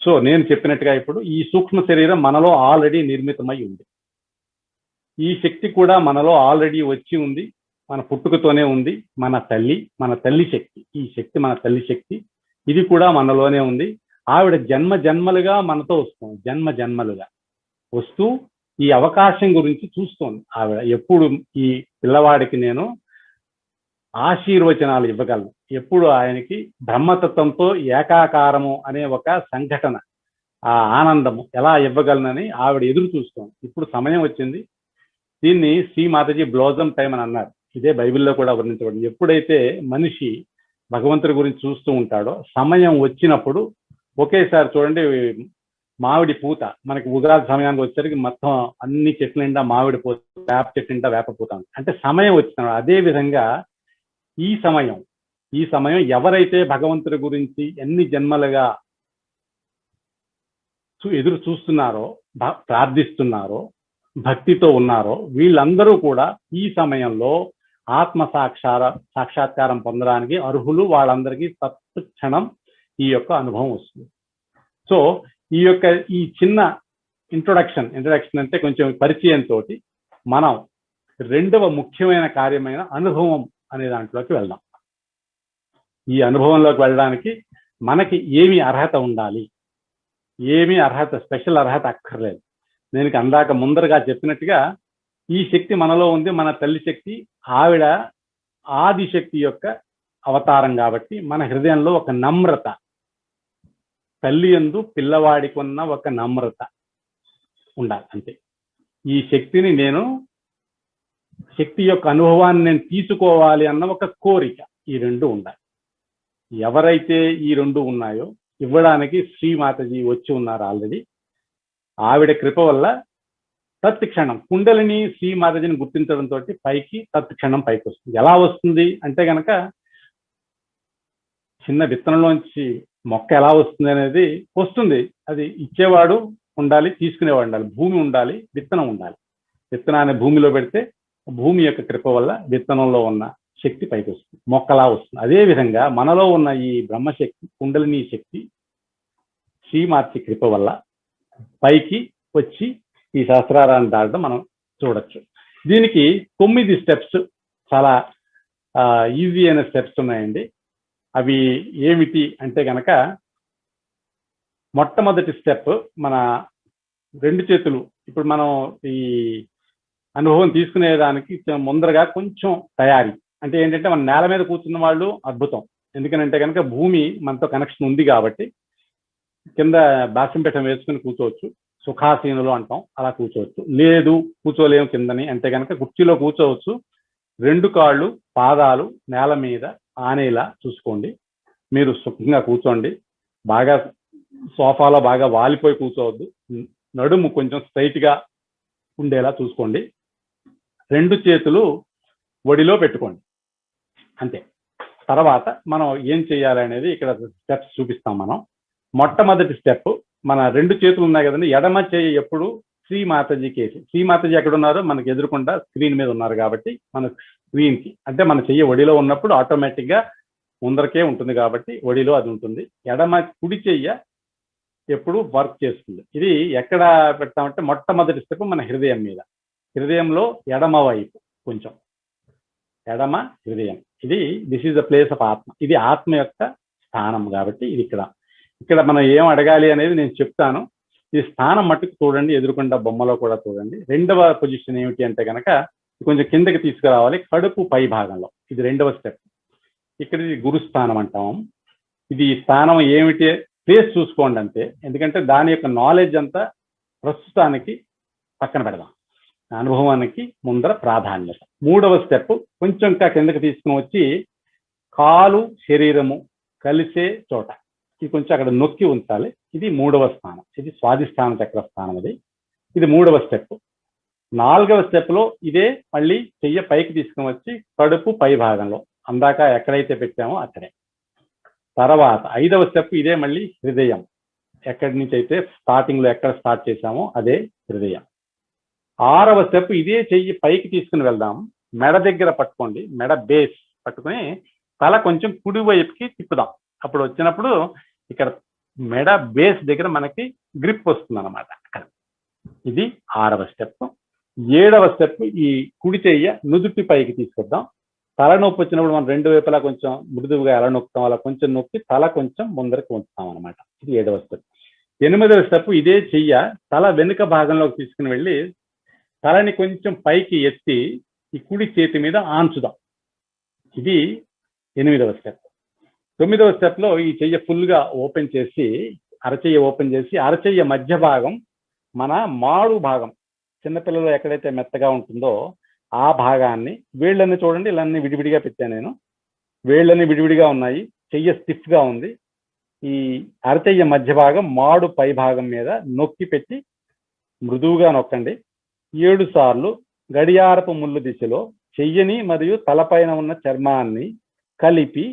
సో నేను చెప్పినట్టుగా ఇప్పుడు ఈ సూక్ష్మ శరీరం మనలో ఆల్రెడీ నిర్మితమై ఉంది. ఈ శక్తి కూడా మనలో ఆల్రెడీ వచ్చి ఉంది, మన పుట్టుకతోనే ఉంది. మన తల్లి శక్తి, ఈ శక్తి మన తల్లి శక్తి, ఇది కూడా మనలోనే ఉంది. ఆవిడ జన్మలుగా మనతో వస్తుంది, జన్మలుగా వస్తూ ఈ అవకాశం గురించి చూస్తోంది. ఆవిడ ఎప్పుడు ఈ పిల్లవాడికి నేను ఆశీర్వచనాలు ఇవ్వగలను, ఎప్పుడు ఆయనకి బ్రహ్మతత్వంతో ఏకాకారము అనే ఒక సంఘటన, ఆ ఆనందము ఎలా ఇవ్వగలనని ఆవిడ ఎదురు చూస్తోంది. ఇప్పుడు సమయం వచ్చింది. దీన్ని శ్రీ మాతాజీ బ్లోజమ్ టైం అని అన్నారు. ఇదే బైబిల్లో కూడా వర్ణించబడింది. ఎప్పుడైతే మనిషి భగవంతుడి గురించి చూస్తూ ఉంటాడో, సమయం వచ్చినప్పుడు ఒకేసారి చూడండి, మామిడి పూత మనకి ఉగాది సమయానికి వచ్చేసరికి మొత్తం అన్ని చెట్ల నిండా మామిడి పూత, వేప చెట్టు నిండా వేప పూత, అంటే సమయం వచ్చినాడు. అదే విధంగా ఈ సమయం ఎవరైతే భగవంతుడి గురించి ఎన్ని జన్మలుగా ఎదురు చూస్తున్నారో, ప్రార్థిస్తున్నారో, భక్తితో ఉన్నారో, వీళ్ళందరూ కూడా ఈ సమయంలో ఆత్మ సాక్షాత్కారం పొందడానికి అర్హులు. వాళ్ళందరికీ తత్క్షణం ఈ యొక్క అనుభవం వస్తుంది. సో ఈ చిన్న ఇంట్రొడక్షన్ అంటే కొంచెం పరిచయంతో మనం రెండవ ముఖ్యమైన కార్యమైన అనుభవం అనే దాంట్లోకి వెళ్దాం. ఈ అనుభవంలోకి వెళ్ళడానికి మనకి ఏమి అర్హత ఉండాలి, స్పెషల్ అర్హత అక్కర్లేదు. నేను అందాక ముందరగా చెప్పినట్టుగా ఈ శక్తి మనలో ఉంది, మన తల్లి శక్తి. ఆవిడ ఆదిశక్తి యొక్క అవతారం కాబట్టి మన హృదయంలో ఒక నమ్రత, తల్లి యందు పిల్లవాడికి ఉన్న ఒక నమ్రత ఉండాలి. అంతే. ఈ శక్తిని శక్తి యొక్క అనుభవాన్ని నేను తీసుకోవాలి అన్న ఒక కోరిక, ఈ రెండు ఉండాలి. ఎవరైతే ఈ రెండు ఉన్నాయో ఇవ్వడానికి శ్రీ మాతాజీ వచ్చి ఉన్నారు ఆల్రెడీ. ఆవిడ కృప వల్ల తత్క్షణం కుండలిని శ్రీ మాతాజీని గుర్తించడంతో తత్క్షణం పైకి వస్తుంది. ఎలా వస్తుంది అంటే కనుక చిన్న విత్తనంలోంచి మొక్క ఎలా వస్తుంది అనేది వస్తుంది. అది ఇచ్చేవాడు ఉండాలి, తీసుకునేవాడు ఉండాలి, భూమి ఉండాలి, విత్తనం ఉండాలి. విత్తనాన్ని భూమిలో పెడితే భూమి యొక్క కృప వల్ల విత్తనంలో ఉన్న శక్తి పైకి వస్తుంది, మొక్కలా వస్తుంది. అదేవిధంగా మనలో ఉన్న ఈ బ్రహ్మశక్తి, కుండలిని శక్తి శ్రీమాతి కృప వల్ల పైకి వచ్చి ఈ సహస్రారాన్ని దాటడం మనం చూడొచ్చు. దీనికి 9 స్టెప్స్, చాలా ఈజీ అయిన స్టెప్స్ ఉన్నాయండి. అవి ఏమిటి అంటే కనుక మొట్టమొదటి స్టెప్, మన 2 చేతులు. ఇప్పుడు మనం ఈ అనుభవం తీసుకునేదానికి ముందరగా కొంచెం తయారీ అంటే ఏంటంటే, మన నేల మీద కూర్చున్న వాళ్ళు అద్భుతం. ఎందుకనంటే కనుక భూమి మనతో కనెక్షన్ ఉంది కాబట్టి కింద బాసింపేటం వేసుకుని కూర్చోవచ్చు, సుఖాసీనులు అంటాం, అలా కూర్చోవచ్చు. లేదు కూర్చోలేము కిందని అంటే కనుక కుర్చీలో కూర్చోవచ్చు. 2 కాళ్ళు, పాదాలు నేల మీద ఆనేలా చూసుకోండి. మీరు సుఖంగా కూర్చోండి. బాగా సోఫాలో బాగా వాలిపోయి కూర్చోవద్దు. నడుము కొంచెం స్ట్రైట్ గా ఉండేలా చూసుకోండి. 2 చేతులు ఒడిలో పెట్టుకోండి. అంతే. తర్వాత మనం ఏం చేయాలి అనేది ఇక్కడ స్టెప్స్ చూపిస్తాం మనం. మొట్టమొదటి స్టెప్, మన 2 చేతులు ఉన్నాయి కదండి, ఎడమ చేయి ఎప్పుడు శ్రీ మాతాజీ కేసి. శ్రీ మాతాజీ ఎక్కడ ఉన్నారో మనకి ఎదురుకుండా స్క్రీన్ మీద ఉన్నారు కాబట్టి మన స్క్రీన్ కి, అంటే మన చెయ్యి ఒడిలో ఉన్నప్పుడు ఆటోమేటిక్ గా ముందరకే ఉంటుంది కాబట్టి ఒడిలో అది ఉంటుంది. కుడి చెయ్య ఎప్పుడు వర్క్ చేస్తుంది. ఇది ఎక్కడ పెడతామంటే మొట్టమొదటి స్టెప్ మన హృదయం మీద. హృదయంలో ఎడమ వైపు కొంచెం, ఎడమ హృదయం. This is the place of ఆత్మ. ఇది ఆత్మ యొక్క స్థానం కాబట్టి ఇది ఇక్కడ మనం ఏం అడగాలి అనేది నేను చెప్తాను. ఈ స్థానం మట్టుకు చూడండి, ఎదురుకుండా బొమ్మలో కూడా చూడండి. రెండవ పొజిషన్ ఏమిటి అంటే కనుక కొంచెం కిందకి తీసుకురావాలి కడుపు పై భాగంలో. ఇది రెండవ స్టెప్. ఇక్కడ ఇది గురుస్థానం అంటాం. ఇది స్థానం ఏమిటి ప్లేస్ చూసుకోండి అంతే, ఎందుకంటే దాని యొక్క నాలెడ్జ్ అంతా ప్రస్తుతానికి పక్కన పెడదాం, అనుభవానికి ముందర ప్రాధాన్యత. మూడవ స్టెప్ కొంచెం ఇంకా కిందకి తీసుకుని వచ్చి కాలు శరీరము కలిసే చోట ఇది కొంచెం అక్కడ నొక్కి ఉంచాలి. ఇది మూడవ స్థానం, ఇది స్వాధిష్టాన చక్ర స్థానం. ఇది మూడవ స్టెప్. నాలుగవ స్టెప్ లో ఇదే మళ్ళీ చెయ్య పైకి తీసుకుని వచ్చి కడుపు పై భాగంలో అందాక ఎక్కడైతే పెట్టామో అక్కడే. తర్వాత ఐదవ స్టెప్ ఇదే మళ్ళీ హృదయం, ఎక్కడి నుంచి అయితే స్టార్టింగ్ లో ఎక్కడ స్టార్ట్ చేసామో అదే హృదయం. ఆరవ స్టెప్ ఇదే చెయ్యి పైకి తీసుకుని వెళ్దాం, మెడ దగ్గర పట్టుకోండి, మెడ బేస్ పట్టుకుని తల కొంచెం కుడి వైపుకి తిప్పుదాం. అప్పుడు వచ్చినప్పుడు ఇక్కడ మెడ బేస్ దగ్గర మనకి గ్రిప్ వస్తుంది అన్నమాట అక్కడ. ఇది ఆరవ స్టెప్. ఏడవ స్టెప్ ఈ కుడి చెయ్య నుదుటి పైకి తీసుకొద్దాం. తలనొప్పి వచ్చినప్పుడు మనం రెండు వైపులా కొంచెం మృదువుగా ఎలా నొక్కుతాం అలా కొంచెం నొక్కి తల కొంచెం ముందరకు ఉంచుతాం అనమాట. ఇది ఏడవ స్టెప్. ఎనిమిదవ స్టెప్ ఇదే చెయ్య తల వెనుక భాగంలోకి తీసుకుని వెళ్ళి తలని కొంచెం పైకి ఎత్తి ఈ కుడి చేతి మీద ఆంచుదాం. ఇది ఎనిమిదవ స్టెప్. తొమ్మిదవ స్టెప్ లో ఈ చెయ్య ఫుల్ గా ఓపెన్ చేసి అరచెయ్య ఓపెన్ చేసి అరచెయ్య మధ్య భాగం మన మాడు భాగం చిన్నపిల్లలు ఎక్కడైతే మెత్తగా ఉంటుందో ఆ భాగాన్ని, వేళ్ళని చూడండి ఇలా అన్ని విడివిడిగా పెట్టాను నేను, వేళ్ళని విడివిడిగా ఉన్నాయి, చెయ్య స్టిఫ్ గా ఉంది. ఈ అరచెయ్య మధ్య భాగం మాడు పై భాగం మీద నొక్కి పెట్టి మృదువుగా నొక్కండి. 7 సార్లు గడియారపు ముళ్ళు దిశలో చెయ్యని మరియు తలపైన ఉన్న చర్మాన్ని కలిపి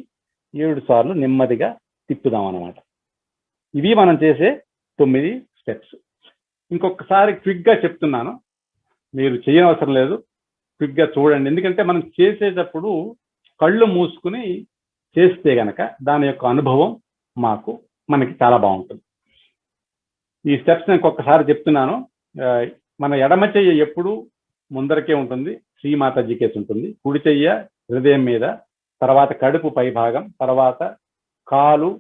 7 సార్లు నెమ్మదిగా తిప్పుదాం అన్నమాట. ఇవి మనం చేసే 9 స్టెప్స్. ఇంకొకసారి క్విక్ గా చెప్తున్నాను, మీరు చేయనవసరం లేదు, క్విక్ గా చూడండి. ఎందుకంటే మనం చేసేటప్పుడు కళ్ళు మూసుకుని చేస్తే గనక దాని యొక్క అనుభవం మనకి చాలా బాగుంటుంది. ఈ స్టెప్స్ నేను ఒక్కసారి చెప్తున్నాను. మన ఎడమ చెయ్య ఎప్పుడు ముందరకే ఉంటుంది, శ్రీమాతాజీ కేసు ఉంటుంది. కుడి చెయ్య హృదయం మీద, తర్వాత కడుపు పై భాగం, తర్వాత కాలు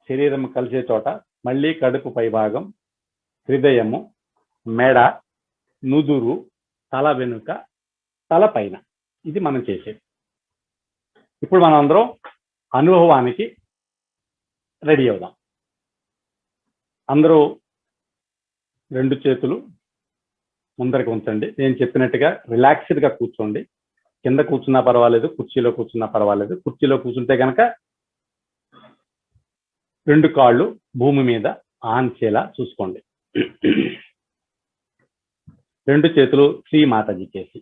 శరీరం కలిసే చోట, మళ్ళీ కడుపు పై భాగం, హృదయము, మెడ, నుదురు, తల వెనుక, తల పైన. ఇది మనం చేసేది. ఇప్పుడు మనం అందరం అనుభవానికి రెడీ అవుదాం. అందరూ 2 చేతులు ముందరికి ఉంచండి. నేను చెప్పినట్టుగా రిలాక్స్డ్ గా కూర్చోండి. కింద కూర్చున్నా పర్వాలేదు, కుర్చీలో కూర్చున్నా పర్వాలేదు. కుర్చీలో కూర్చుంటే కనుక 2 కాళ్ళు భూమి మీద ఆన్చేలా చూసుకోండి. 2 చేతులు శ్రీమాతాజీ చేసి,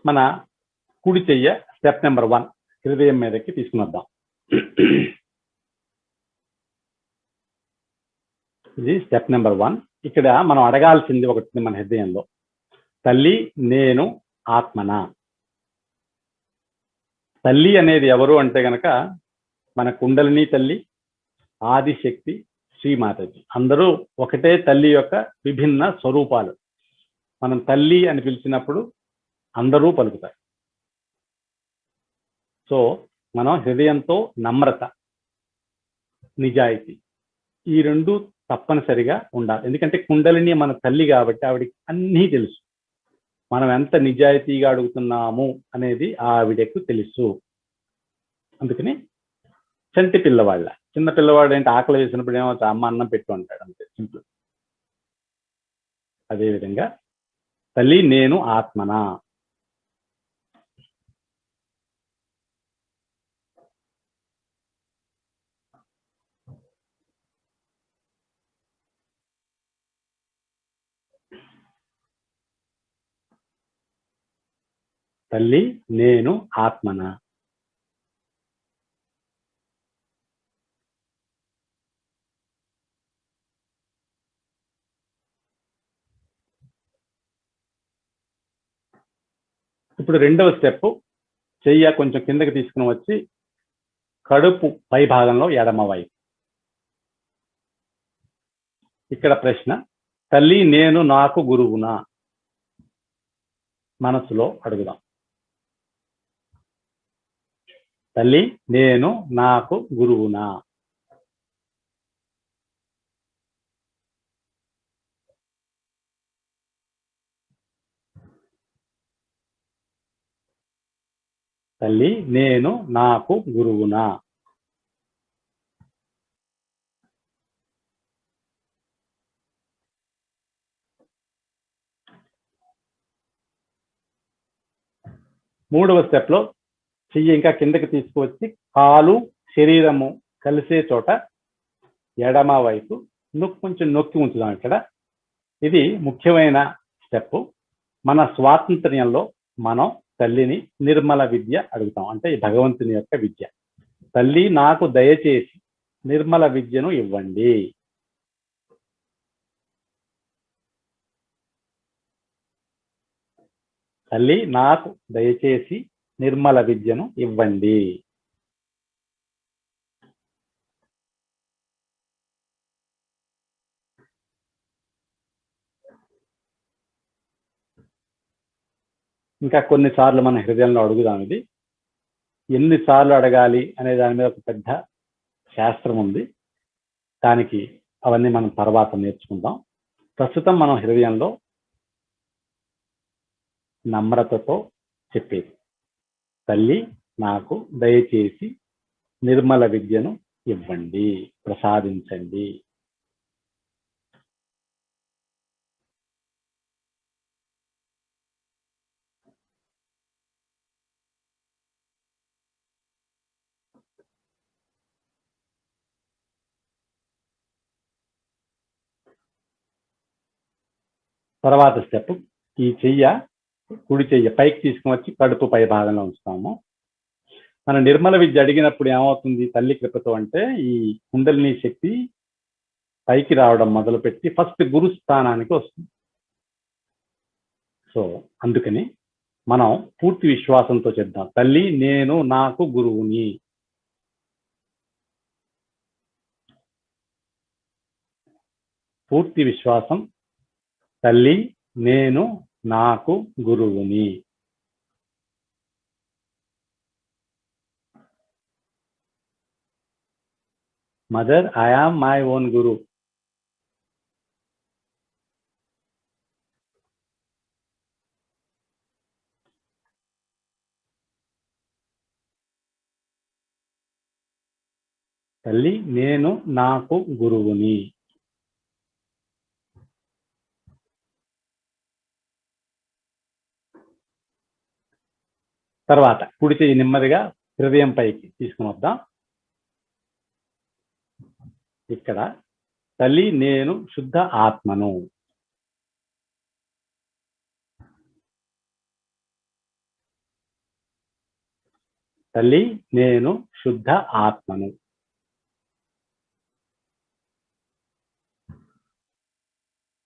మన కుడి చెయ్య స్టెప్ నెంబర్ 1 హృదయం మీదకి తీసుకుని వద్దాం. ఇది స్టెప్ నెంబర్ 1. ఇక్కడ మనం అడగాల్సింది ఒకటి మన హృదయంలో, తల్లి నేను ఆత్మనా. తల్లి అనేది ఎవరు అంటే గనక మన కుండలిని తల్లి, ఆదిశక్తి, శ్రీమాతాజీ అందరూ ఒకటే తల్లి యొక్క విభిన్న స్వరూపాలు. మనం తల్లి అని పిలిచినప్పుడు అందరూ పలుకుతారు. సో మనం హృదయంతో నమ్రత, నిజాయితీ ఈ 2 తప్పనిసరిగా ఉండాలి. ఎందుకంటే కుండలిని మన తల్లి కాబట్టి ఆవిడకి అన్నీ తెలుసు. మనం ఎంత నిజాయితీగా అడుగుతున్నాము అనేది ఆవిడకు తెలుసు. అందుకని చంటి పిల్లవాళ్ళ, చిన్న పిల్లవాడు ఏంటి ఆకలి వేసినప్పుడు ఏమో అమ్మ అన్నం పెట్టు అంటాడు, అంతే సింపుల్. అదేవిధంగా తల్లి నేను ఆత్మనా. తల్లి నేను ఆత్మనా. ఇప్పుడు 2వ స్టెప్, చెయ్య కొంచెం కిందకి తీసుకుని వచ్చి కడుపు పై భాగంలో ఎడమ వైపు. ఇక్కడ ప్రశ్న, తల్లి నేను నాకు గురువునా. మనసులో అడుగుదాం, తల్లి నేను నాకు గురువునా. తల్లి నేను నాకు గురువునా. మూడవ స్టెప్ లో చెయ్యి ఇంకా కిందకి తీసుకువచ్చి కాలు శరీరము కలిసే చోట ఎడమ వైపు కొంచెం నొక్కి ఉంచుదాం. ఇక్కడ ఇది ముఖ్యమైన స్టెప్. మన స్వాతంత్ర్యంలో మనం తల్లిని నిర్మల విద్య అడుగుతాం, అంటే భగవంతుని యొక్క విద్య. తల్లి నాకు దయచేసి నిర్మల విద్యను ఇవ్వండి. తల్లి నాకు దయచేసి నిర్మల విద్యను ఇవ్వండి. ఇంకా కొన్నిసార్లు మన హృదయంలో అడుగుదాం. ఇది ఎన్నిసార్లు అడగాలి అనే దాని మీద ఒక పెద్ద శాస్త్రం ఉంది. దానికి అవన్నీ మనం తర్వాత నేర్చుకుందాం. ప్రస్తుతం మనం హృదయంలో నమ్రతతో చెప్పేది, తల్లి నాకు దయచేసి నిర్మల విద్యను ఇవ్వండి, ప్రసాదించండి. తర్వాత స్టెప్, ఈ చెయ్య కుడి చెయ్య పైకి తీసుకుని వచ్చి కడుపు పై భాగంలో ఉంచుతాము. మన నిర్మల విద్య అడిగినప్పుడు ఏమవుతుంది తల్లి కృపతో అంటే, ఈ కుండలిని శక్తి పైకి రావడం మొదలుపెట్టి ఫస్ట్ గురు స్థానానికి వస్తుంది. సో అందుకని మనం పూర్తి విశ్వాసంతో చెప్దాం, తల్లి నేను నాకు గురువుని. పూర్తి విశ్వాసం, తల్లి నేను నాకు గురువుని. Mother I am my own guru. తల్లి నేను నాకు గురువుని. తర్వాత కుడి చెయ్యి నెమ్మదిగా హృదయం పైకి తీసుకుని వద్దాం. ఇక్కడ తల్లి నేను శుద్ధ ఆత్మను. తల్లి నేను శుద్ధ ఆత్మను.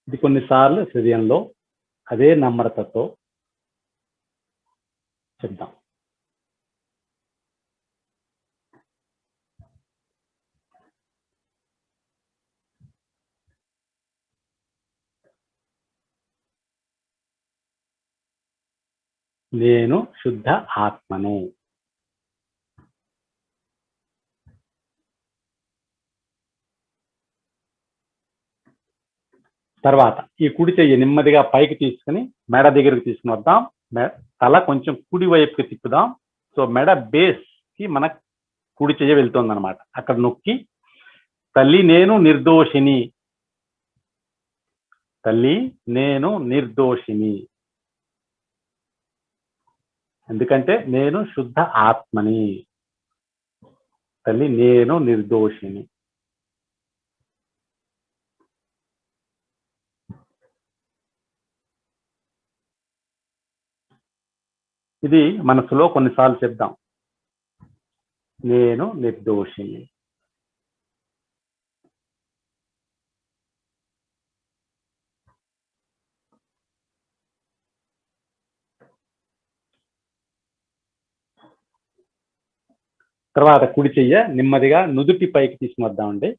ఇది కొన్నిసార్లు హృదయంలో అదే నమ్రతతో చెప్దాం. నేను శుద్ధ ఆత్మను. తర్వాత ఈ కుడి చెయ్యి నెమ్మదిగా పైకి తీసుకుని మెడ దగ్గరికి తీసుకుని వద్దాం. తల కొంచెం కుడి వైపుకి తిప్పుదాం. సో మెడ బేస్ కి మన కుడి చెయ్యి వెళ్తుంది అనమాట. అక్కడ నొక్కి తల్లి నేను నిర్దోషిని. తల్లి నేను నిర్దోషిని, ఎందుకంటే నేను శుద్ధ ఆత్మని. తల్లి నేను నిర్దోషిని. ఇది మనసులో కొన్నిసార్లు చెప్దాం, నేను నిర్దోషిని. తర్వాత కుడి చెయ్య నెమ్మదిగా నుదుటి పైకి తీసుకుని వద్దామండి.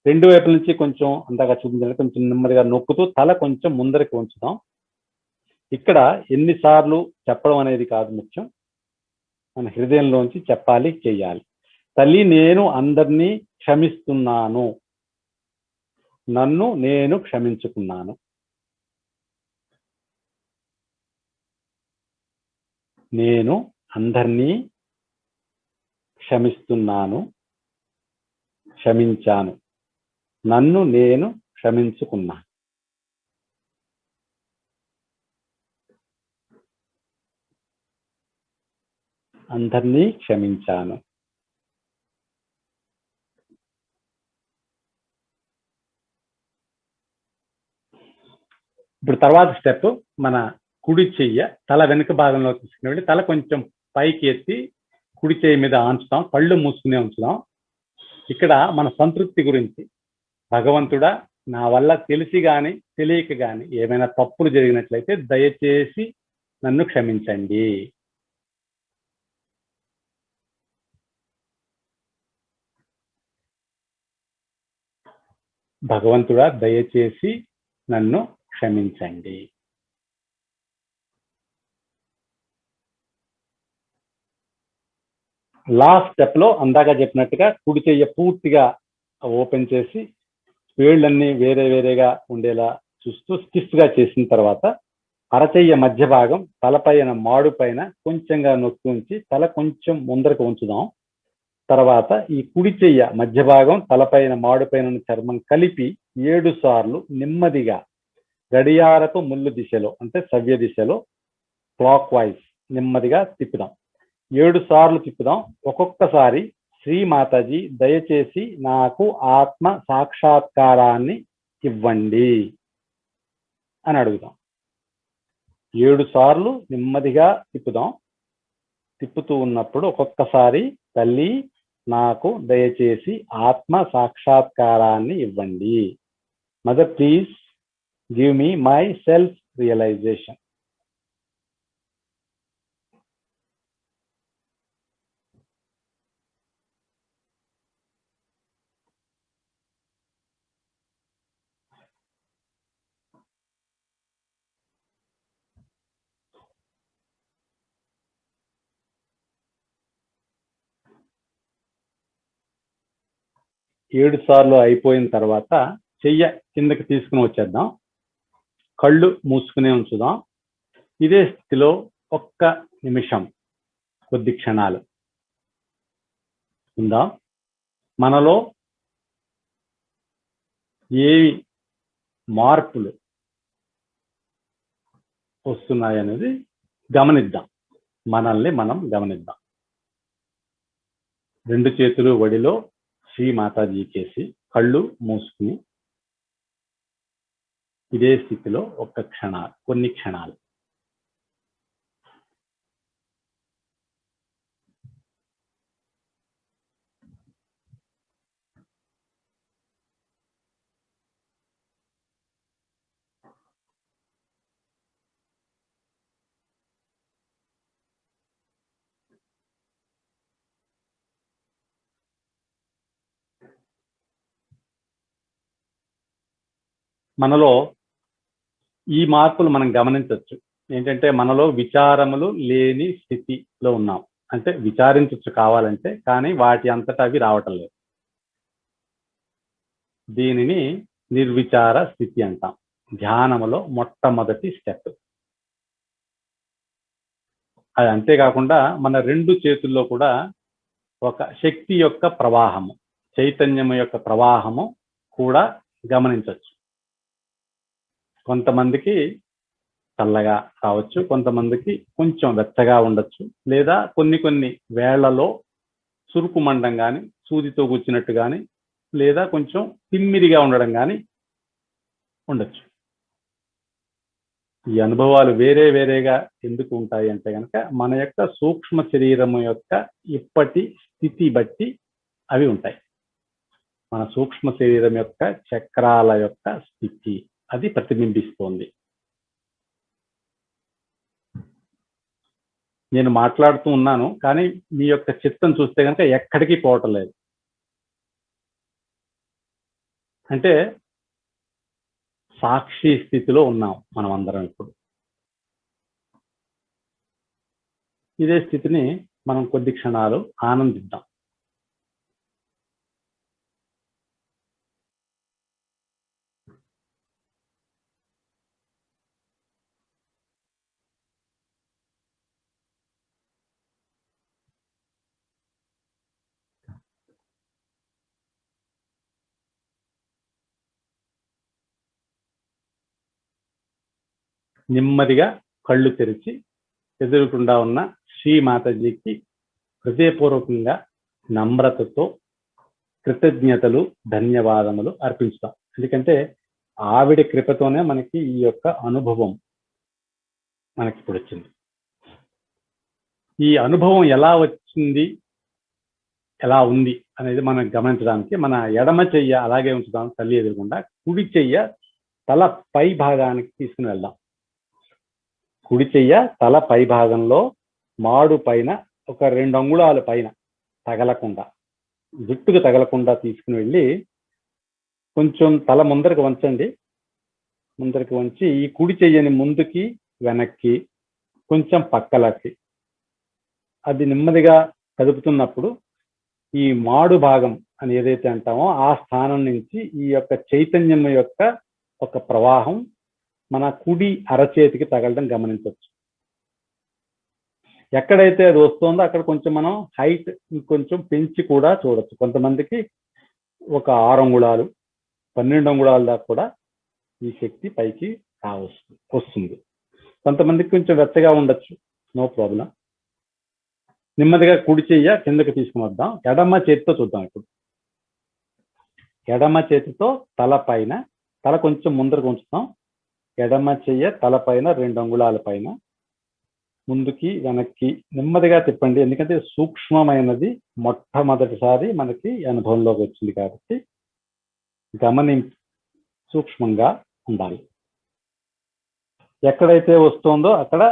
రెండు వైపుల నుంచి కొంచెం అంతగా చూపించాలి, కొంచెం నెమ్మదిగా నొక్కుతూ తల కొంచెం ముందరికి ఉంచుదాం. ఇక్కడ ఎన్నిసార్లు చెప్పడం అనేది కాదు ముఖ్యం, మన హృదయంలోంచి చెప్పాలి, చెయ్యాలి. తల్లి నేను అందరినీ క్షమిస్తున్నాను, నన్ను నేను క్షమించుకున్నాను. నేను అందరినీ క్షమిస్తున్నాను, క్షమించాను, నన్ను నేను క్షమించుకున్నాను. అందరినీ క్షమించాను. ఇప్పుడు తర్వాత స్టెప్, మన కుడి చెయ్య తల వెనుక భాగంలో తీసుకుని వెళ్ళి తల కొంచెం పైకి ఎత్తి కుడి చెయ్యి మీద ఆంచుతాం, కళ్ళు మూసుకునే ఉంచుదాం. ఇక్కడ మన సంతృప్తి గురించి, భగవంతుడా నా వల్ల తెలిసి గాని తెలియక గాని ఏమైనా తప్పులు జరిగినట్లయితే దయచేసి నన్ను క్షమించండి. భగవంతుడా దయచేసి నన్ను క్షమించండి. లాస్ట్ స్టెప్ లో అందాక చెప్పినట్టుగా కుడి చెయ్య పూర్తిగా ఓపెన్ చేసి వేళ్ళన్నీ వేరే వేరేగా ఉండేలా చూస్తూ స్టిఫ్ గా చేసిన తర్వాత అరచెయ్య మధ్య భాగం తలపైన మాడు పైన కొంచెంగా నొక్కి ఉంచి తల కొంచెం ముందరకు ఉంచుదాం. తర్వాత ఈ కుడి చెయ్య మధ్య భాగం తలపైన మాడు పైన చర్మం కలిపి 7 సార్లు నెమ్మదిగా గడియారపు ముళ్ళు దిశలో అంటే సవ్య దిశలో క్లాక్ వైజ్ నెమ్మదిగా తిప్పుదాం. 7 సార్లు తిప్పుదాం. ఒక్కొక్కసారి శ్రీ మాతాజీ దయచేసి నాకు ఆత్మ సాక్షాత్కారాన్ని ఇవ్వండి అని అడుగుదాం. 7 సార్లు నెమ్మదిగా తిప్పుదాం. తిప్పుతూ ఉన్నప్పుడు ఒక్కొక్కసారి తల్లి నాకు దయచేసి ఆత్మ సాక్షాత్కారాన్ని ఇవ్వండి. Mother please give me my self realization. ఏడు సార్లు అయిపోయిన తర్వాత చెయ్య కిందకి తీసుకుని వచ్చేద్దాం. కళ్ళు మూసుకునే ఉంచుదాం. ఇదే స్థితిలో ఒక్క నిమిషం కొద్ది క్షణాలు ఉందాం. మనలో ఏవి మార్పులు వస్తున్నాయనేది గమనిద్దాం. మనల్ని మనం గమనిద్దాం. 2 చేతులు వడిలో శ్రీ మాతాజీ చేసి కళ్ళు మూసుకుని ఇదే స్థితిలో కొన్ని క్షణాలు మనలో ఈ మార్పులు మనం గమనించవచ్చు. ఏంటంటే మనలో విచారములు లేని స్థితిలో ఉన్నాం. అంటే విచారించవచ్చు కావాలంటే, కానీ వాటి అంతటా అవి రావటం లేదు. దీనిని నిర్విచార స్థితి అంటాం. ధ్యానములో మొట్టమొదటి స్టెప్ అది. అంతేకాకుండా మన 2 చేతుల్లో కూడా ఒక శక్తి యొక్క ప్రవాహము, చైతన్యము యొక్క ప్రవాహము కూడా గమనించవచ్చు. కొంతమందికి చల్లగా కావచ్చు, కొంతమందికి కొంచెం వెచ్చగా ఉండొచ్చు, లేదా కొన్ని వేళ్లలో చురుకు మండం కానీ, సూదితో గుచ్చినట్టు కానీ, లేదా కొంచెం తిమ్మిరిగా ఉండడం కానీ ఉండొచ్చు. ఈ అనుభవాలు వేరే వేరేగా ఎందుకు ఉంటాయి అంటే కనుక మన యొక్క సూక్ష్మ శరీరము యొక్క ఇప్పటి స్థితి బట్టి అవి ఉంటాయి. మన సూక్ష్మ శరీరం యొక్క చక్రాల యొక్క స్థితి అది ప్రతిబింబిస్తోంది. నేను మాట్లాడుతూ ఉన్నాను, కానీ మీ యొక్క చిత్తం చూస్తే కనుక ఎక్కడికి పోవటం లేదు. అంటే సాక్షి స్థితిలో ఉన్నాం మనం అందరం. ఇప్పుడు ఇదే స్థితిని మనం కొద్ది క్షణాలు ఆనందిద్దాం. నెమ్మదిగా కళ్ళు తెరిచి ఎదురుకుండా ఉన్న శ్రీమాతాజీకి హృదయపూర్వకంగా నమ్రతతో కృతజ్ఞతలు, ధన్యవాదములు అర్పించుతాం. ఎందుకంటే ఆవిడ కృపతోనే మనకి ఈ యొక్క అనుభవం మనకి ఇప్పుడు వచ్చింది. ఈ అనుభవం ఎలా వచ్చింది, ఎలా ఉంది అనేది మనం గమనించడానికి మన ఎడమ చెయ్య అలాగే ఉంచుదాం తల్లి ఎదురకుండా, కుడి చెయ్య తల పై భాగానికి తీసుకుని వెళ్దాం. కుడి చెయ్య తల పై భాగంలో మాడు పైన ఒక 2 అంగుళాల పైన తగలకుండా, జుట్టుకు తగలకుండా తీసుకుని వెళ్ళి కొంచెం తల ముందరికి వంచండి. ముందరికి వంచి ఈ కుడి చెయ్యని ముందుకి వెనక్కి కొంచెం పక్కలకి అది నెమ్మదిగా కదుపుతున్నప్పుడు ఈ మాడు భాగం అని ఏదైతే అంటామో ఆ స్థానం నుంచి ఈ యొక్క చైతన్యం యొక్క ఒక ప్రవాహం మన కుడి అరచేతికి తగలడం గమనించవచ్చు. ఎక్కడైతే అది వస్తుందో అక్కడ కొంచెం మనం హైట్ ఇంకొంచెం పెంచి కూడా చూడొచ్చు. కొంతమందికి ఒక 6 అంగుళాలు 12 అంగుళాల దాకా కూడా ఈ శక్తి పైకి వస్తుంది. కొంతమందికి కొంచెం వెచ్చగా ఉండొచ్చు, నో ప్రాబ్లం. నెమ్మదిగా కుడి చెయ్య కిందకి తీసుకుని వద్దాం. ఎడమ చేతితో చూద్దాం. ఇప్పుడు ఎడమ చేతితో తల పైన, తల కొంచెం ముందరకు ఉంచుతాం. ఎడమ చెయ్య తల పైన 2 అంగుళాల పైన ముందుకి వెనక్కి నెమ్మదిగా తిప్పండి. ఎందుకంటే సూక్ష్మమైనది మొట్టమొదటిసారి మనకి అనుభవంలోకి వచ్చింది కాబట్టి సూక్ష్మంగా ఉండాలి. ఎక్కడైతే వస్తుందో అక్కడ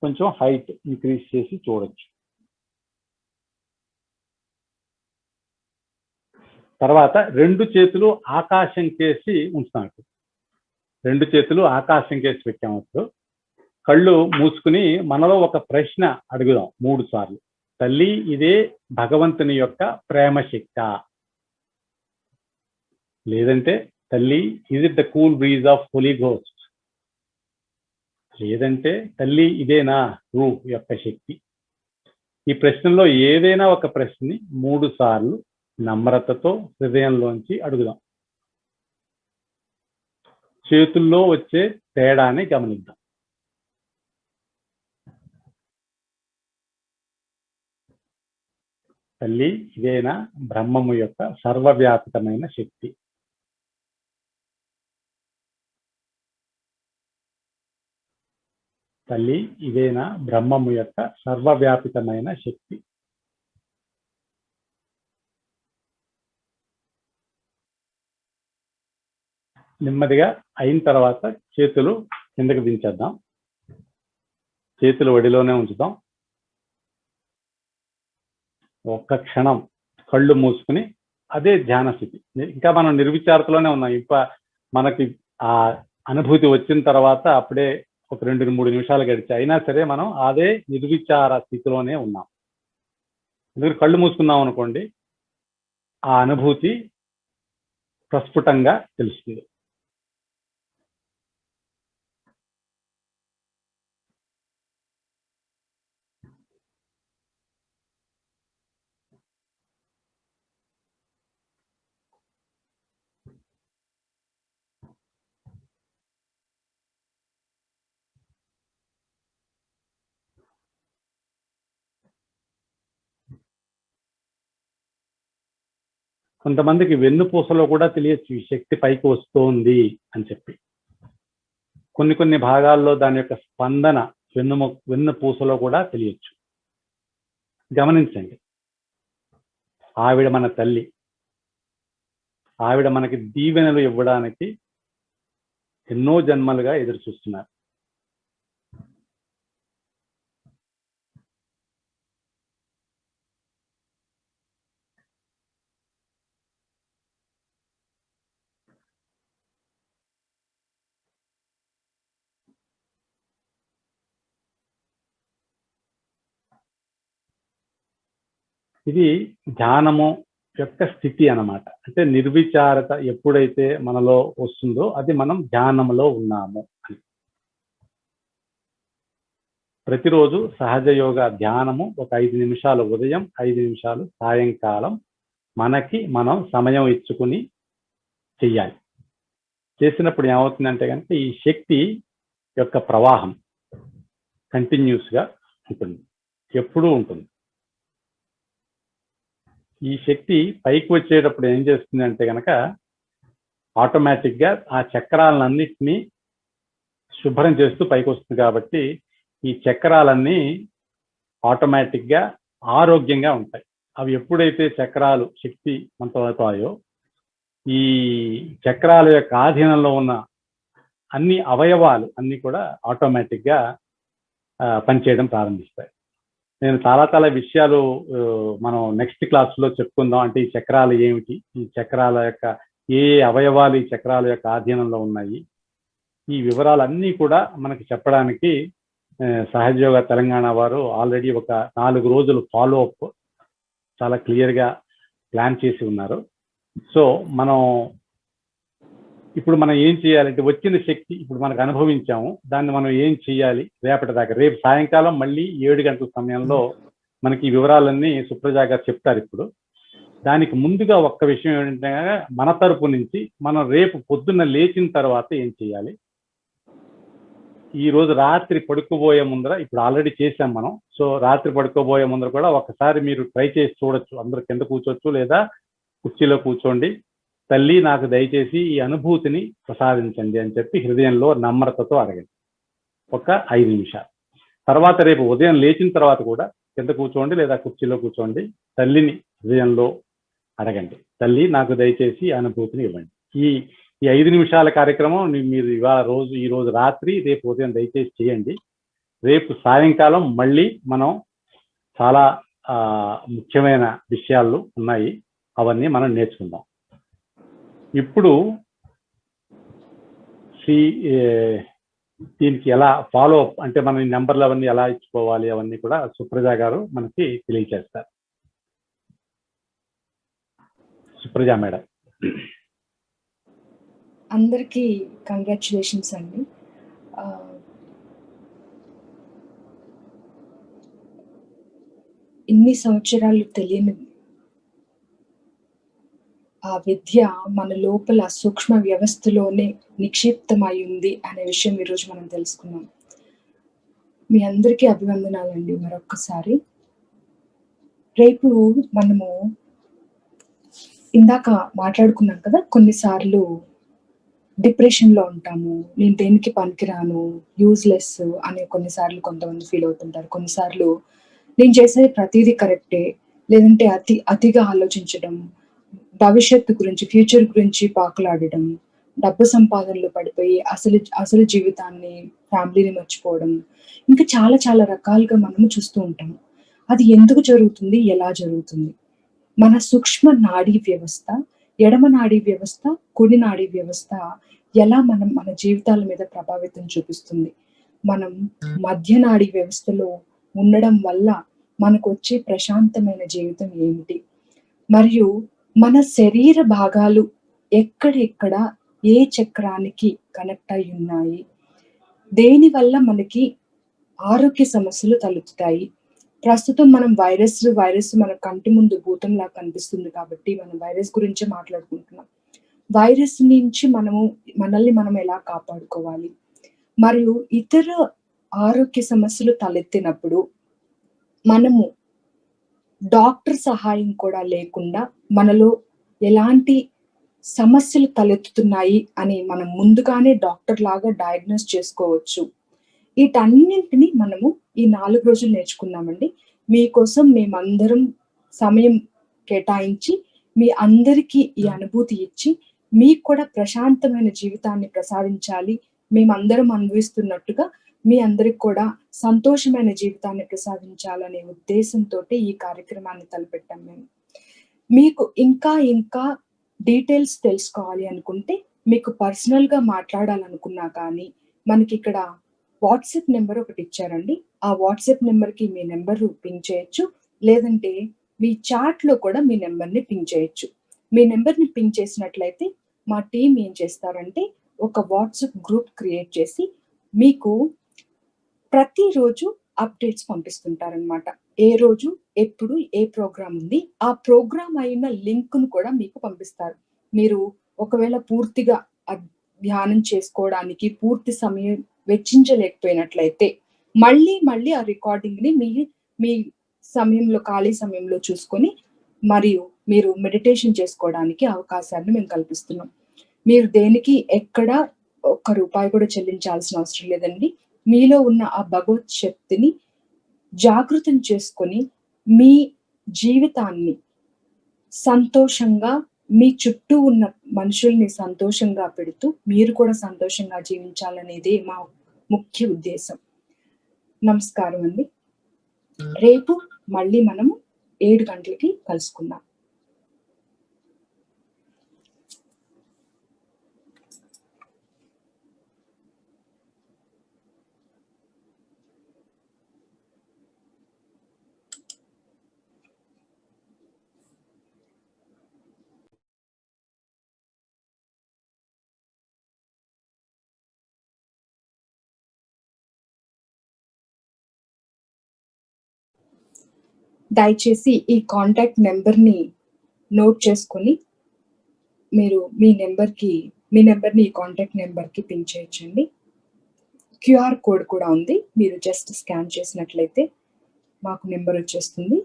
కొంచెం హైట్ ఇంక్రీజ్ చేసి చూడొచ్చు. తర్వాత 2 చేతులు ఆకాశం కేసి ఉంచుతాం. 2 చేతులు ఆకాశం కేసి పెట్టాము. కళ్ళు మూసుకుని మనలో ఒక ప్రశ్న అడుగుదాం 3 సార్లు. తల్లి, ఇదే భగవంతుని యొక్క ప్రేమ శక్తి? లేదంటే తల్లి, is it the cool breeze of holy ghost? లేదంటే తల్లి, ఇదేనా రూహ్ యొక్క శక్తి? ఈ ప్రశ్నలో ఏదైనా ఒక ప్రశ్నని 3 సార్లు నమ్రతతో హృదయంలోంచి అడుగుదాం. చేతుల్లో వచ్చే తేడాని గమనిద్దాం. తల్లి, ఇదేనా బ్రహ్మము యొక్క సర్వవ్యాపితమైన శక్తి? తల్లి, ఇదేనా బ్రహ్మము యొక్క సర్వవ్యాపితమైన శక్తి? నెమ్మదిగా అయిన తర్వాత చేతులు కిందకి దించేద్దాం. చేతులు ఒడిలోనే ఉంచుదాం. ఒక్క క్షణం కళ్ళు మూసుకుని అదే ధ్యాన స్థితి. ఇంకా మనం నిర్విచారతలోనే ఉన్నాం. ఇంకా మనకి ఆ అనుభూతి వచ్చిన తర్వాత అప్పుడే ఒక 2-3 నిమిషాలు గడిచాయి. అయినా సరే మనం అదే నిర్విచార స్థితిలోనే ఉన్నాం. ఎందుకంటే కళ్ళు మూసుకున్నాం అనుకోండి, ఆ అనుభూతి ప్రస్ఫుటంగా తెలుస్తుంది. కొంతమందికి వెన్నుపూసలో కూడా తెలియచ్చు ఈ శక్తి పైకి వస్తోంది అని చెప్పి. కొన్ని భాగాల్లో దాని యొక్క స్పందన వెన్నుపూసలో కూడా తెలియచ్చు. గమనించండి. ఆవిడ మన తల్లి. ఆవిడ మనకి దీవెనలు ఇవ్వడానికి ఎన్నో జన్మలుగా ఎదురు చూస్తున్నారు. ఇది ధ్యానము యొక్క స్థితి అన్నమాట. అంటే నిర్విచారత ఎప్పుడైతే మనలో వస్తుందో అది మనం ధ్యానంలో ఉన్నాము అని. ప్రతిరోజు సహజ యోగా ధ్యానము ఒక 5 నిమిషాలు ఉదయం, 5 నిమిషాలు సాయంకాలం మనకి మనం సమయం ఇచ్చుకుని చెయ్యాలి. చేసినప్పుడు ఏమవుతుందంటే కనుక ఈ శక్తి యొక్క ప్రవాహం కంటిన్యూస్గా ఉంటుంది, ఎప్పుడూ ఉంటుంది. ఈ శక్తి పైకి వచ్చేటప్పుడు ఏం చేస్తుంది అంటే కనుక ఆటోమేటిక్గా ఆ చక్రాలన్నింటినీ శుభ్రం చేస్తూ పైకి వస్తుంది. కాబట్టి ఈ చక్రాలన్నీ ఆటోమేటిక్గా ఆరోగ్యంగా ఉంటాయి. అవి ఎప్పుడైతే చక్రాలు శక్తివంతమవుతాయో ఈ చక్రాల యొక్క ఆధీనంలో ఉన్న అన్ని అవయవాలు అన్నీ కూడా ఆటోమేటిక్గా పనిచేయడం ప్రారంభిస్తాయి. నేను చాలా విషయాలు మనం నెక్స్ట్ క్లాస్లో చెప్పుకుందాం. అంటే ఈ చక్రాలు ఏమిటి, ఈ చక్రాల యొక్క ఏ అవయవాలు ఈ చక్రాల యొక్క ఆధీనంలో ఉన్నాయి, ఈ వివరాలన్నీ కూడా మనకి చెప్పడానికి సహజయోగ తెలంగాణ వారు ఆల్రెడీ ఒక 4 రోజులు ఫాలో అప్ చాలా క్లియర్గా ప్లాన్ చేసి ఉన్నారు. సో ఇప్పుడు మనం ఏం చేయాలంటే వచ్చిన శక్తి ఇప్పుడు మనకు అనుభవించాము, దాన్ని మనం ఏం చేయాలి రేపటి దాకా. రేపు సాయంకాలం మళ్ళీ 7 గంటల సమయంలో మనకి ఈ వివరాలన్నీ సుప్రజా గారు చెప్తారు. ఇప్పుడు దానికి ముందుగా ఒక్క విషయం ఏంటంటే మన తరపు నుంచి మనం రేపు పొద్దున్న లేచిన తర్వాత ఏం చేయాలి, ఈ రోజు రాత్రి పడుకోబోయే ముందర ఇప్పుడు ఆల్రెడీ చేసాం మనం. సో రాత్రి పడుకోబోయే ముందర కూడా ఒకసారి మీరు ట్రై చేసి చూడొచ్చు. అందరూ కింద కూర్చోవచ్చు లేదా కుర్చీలో కూర్చోండి. తల్లి నాకు దయచేసి ఈ అనుభూతిని ప్రసాదించండి అని చెప్పి హృదయంలో నమ్రతతో అడగండి ఒక 5 నిమిషాలు. తర్వాత రేపు ఉదయం లేచిన తర్వాత కూడా కింద కూర్చోండి లేదా కుర్చీలో కూర్చోండి, తల్లిని హృదయంలో అడగండి, తల్లి నాకు దయచేసి అనుభూతిని ఇవ్వండి. ఈ 5 నిమిషాల కార్యక్రమం మీరు ఈ రోజు రాత్రి రేపు ఉదయం దయచేసి చేయండి. రేపు సాయంకాలం మళ్ళీ మనం చాలా ముఖ్యమైన విషయాలు ఉన్నాయి, అవన్నీ మనం నేర్చుకుందాం. ఇప్పుడు దీనికి ఎలా ఫాలో అప్ అంటే మనం ఈ నెంబర్లు అవన్నీ ఎలా ఇచ్చుకోవాలి అవన్నీ కూడా సుప్రజా గారు మనకి తెలియజేస్తారు. సుప్రజా మేడం. అందరికీ కంగ్రాచులేషన్స్ అండి. ఇన్ని సంవత్సరాలు తెలియని ఆ విద్య మన లోపల సూక్ష్మ వ్యవస్థలోనే నిక్షిప్తమై ఉంది అనే విషయం ఈరోజు మనం తెలుసుకున్నాం. మీ అందరికీ అభివందనాలండి మరొక్కసారి. రేపు మనము ఇందాక మాట్లాడుకున్నాం కదా, కొన్నిసార్లు డిప్రెషన్లో ఉంటాము, నేను దేనికి పనికిరాను, యూజ్లెస్ అని కొన్నిసార్లు కొంతమంది ఫీల్ అవుతుంటారు. కొన్నిసార్లు నేను చేసేది ప్రతిదీ కరెక్టే, లేదంటే అతిగా ఆలోచించడం, భవిష్యత్తు గురించి ఫ్యూచర్ గురించి పాకులాడడం, డబ్బు సంపాదనలో పడిపోయి అసలు జీవితాన్ని ఫ్యామిలీని మర్చిపోవడం, ఇంకా చాలా రకాలుగా మనము చూస్తూ ఉంటాము. అది ఎందుకు జరుగుతుంది, ఎలా జరుగుతుంది? మన సూక్ష్మ నాడీ వ్యవస్థ, ఎడమ నాడీ వ్యవస్థ, కుడి నాడీ వ్యవస్థ ఎలా మన జీవితాల మీద ప్రభావితం చూపిస్తుంది? మనం మధ్య నాడీ వ్యవస్థలో ఉండడం వల్ల మనకు వచ్చే ప్రశాంతమైన జీవితం ఏమిటి? మరియు మన శరీర భాగాలు ఎక్కడెక్కడ ఏ చక్రానికి కనెక్ట్ అయి ఉన్నాయి, దేని వల్ల మనకి ఆరోగ్య సమస్యలు తలెత్తుతాయి? ప్రస్తుతం మనం వైరస్ మన కంటి ముందు భూతంలా కనిపిస్తుంది కాబట్టి మనం వైరస్ గురించే మాట్లాడుకుంటున్నాం. వైరస్ నుంచి మనల్ని మనం ఎలా కాపాడుకోవాలి, మరియు ఇతర ఆరోగ్య సమస్యలు తలెత్తినప్పుడు మనము డాక్టర్ సహాయం కూడా లేకుండా మనలో ఎలాంటి సమస్యలు తలెత్తుతున్నాయి అని మనం ముందుగానే డాక్టర్ లాగా డయాగ్నోస్ చేసుకోవచ్చు. వీటన్నింటినీ మనము ఈ 4 రోజులు నేర్చుకున్నామండి. మీకోసం మేమందరం సమయం కేటాయించి మీ అందరికీ ఈ అనుభూతి ఇచ్చి మీకు కూడా ప్రశాంతమైన జీవితాన్ని ప్రసాదించాలి, మేమందరం అనుభవిస్తున్నట్టుగా మీ అందరికి కూడా సంతోషమైన జీవితాన్ని ప్రసాదించాలనే ఉద్దేశంతో ఈ కార్యక్రమాన్ని తలపెట్టాం. మీకు ఇంకా డీటెయిల్స్ తెలుసుకోవాలి అనుకుంటే, మీకు పర్సనల్గా మాట్లాడాలనుకున్నా కానీ మనకి ఇక్కడ వాట్సాప్ నెంబర్ ఒకటి ఇచ్చారండి. ఆ వాట్సాప్ నెంబర్కి మీ నెంబర్ పింగ్ చేయొచ్చు, లేదంటే మీ చాట్లో కూడా మీ నెంబర్ని పింగ్ చేయొచ్చు. మీ నెంబర్ని పింగ్ చేసినట్లయితే మా టీం ఏం చేస్తారంటే ఒక వాట్సాప్ గ్రూప్ క్రియేట్ చేసి మీకు ప్రతిరోజు అప్డేట్స్ పంపిస్తుంటారనమాట. ఏ రోజు ఎప్పుడు ఏ ప్రోగ్రామ్ ఉంది, ఆ ప్రోగ్రామ్ అయిన లింక్ను కూడా మీకు పంపిస్తారు. మీరు ఒకవేళ పూర్తిగా ధ్యానం చేసుకోవడానికి పూర్తి సమయం వెచ్చించలేకపోయినట్లయితే మళ్ళీ మళ్ళీ ఆ రికార్డింగ్ని మీ సమయంలో, ఖాళీ సమయంలో చూసుకొని మరియు మీరు మెడిటేషన్ చేసుకోవడానికి అవకాశాన్ని మేము కల్పిస్తున్నాం. మీరు దేనికి ఎక్కడ ఒక్క రూపాయి కూడా చెల్లించాల్సిన అవసరం లేదండి. మీలో ఉన్న ఆ భగవత్ శక్తిని జాగృతం చేసుకొని మీ జీవితాన్ని సంతోషంగా, మీ చుట్టూ ఉన్న మనుషుల్ని సంతోషంగా పెడుతూ మీరు కూడా సంతోషంగా జీవించాలనేదే మా ముఖ్య ఉద్దేశం. నమస్కారం అండి. రేపు మళ్ళీ మనము 7 గంటలకి కలుసుకుందాం. దయచేసి ఈ కాంటాక్ట్ నెంబర్ని నోట్ చేసుకొని మీరు మీ నెంబర్ని ఈ కాంటాక్ట్ నెంబర్కి పిన్ చేయొచ్చండి. QR కోడ్ కూడా ఉంది. మీరు జస్ట్ స్కాన్ చేసినట్లయితే మాకు నెంబర్ వచ్చేస్తుంది.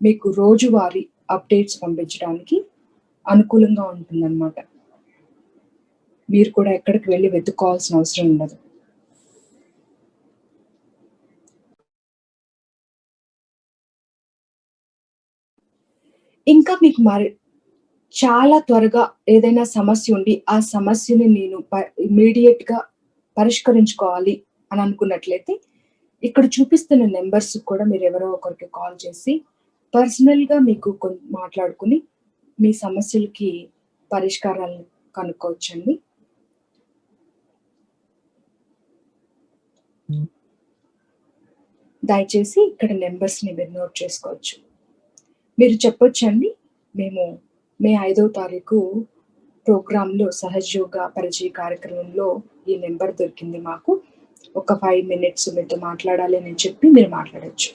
మీకు రోజువారీ అప్డేట్స్ పంపించడానికి అనుకూలంగా ఉంటుందన్నమాట. మీరు కూడా ఎక్కడికి వెళ్ళి వెతుక్కోవాల్సిన అవసరం ఉండదు. ఇంకా మీకు మరి చాలా త్వరగా ఏదైనా సమస్య ఉండి ఆ సమస్యని నేను ఇమీడియట్గా పరిష్కరించుకోవాలి అని అనుకున్నట్లయితే ఇక్కడ చూపిస్తున్న నెంబర్స్ కూడా మీరు ఎవరో ఒకరికి కాల్ చేసి పర్సనల్గా మీకు మాట్లాడుకుని మీ సమస్యలకి పరిష్కారాలను కనుక్కోవచ్చండి. దయచేసి ఇక్కడ నెంబర్స్ని మీరు నోట్ చేసుకోవచ్చు. మీరు చెప్పొచ్చండి, మేము మే 5వ తారీఖు ప్రోగ్రాంలో సహజయోగ పరిచయ కార్యక్రమంలో ఈ నెంబర్ దొరికింది మాకు, ఒక 5 minutes మీతో మాట్లాడాలి అని చెప్పి మీరు మాట్లాడచ్చు.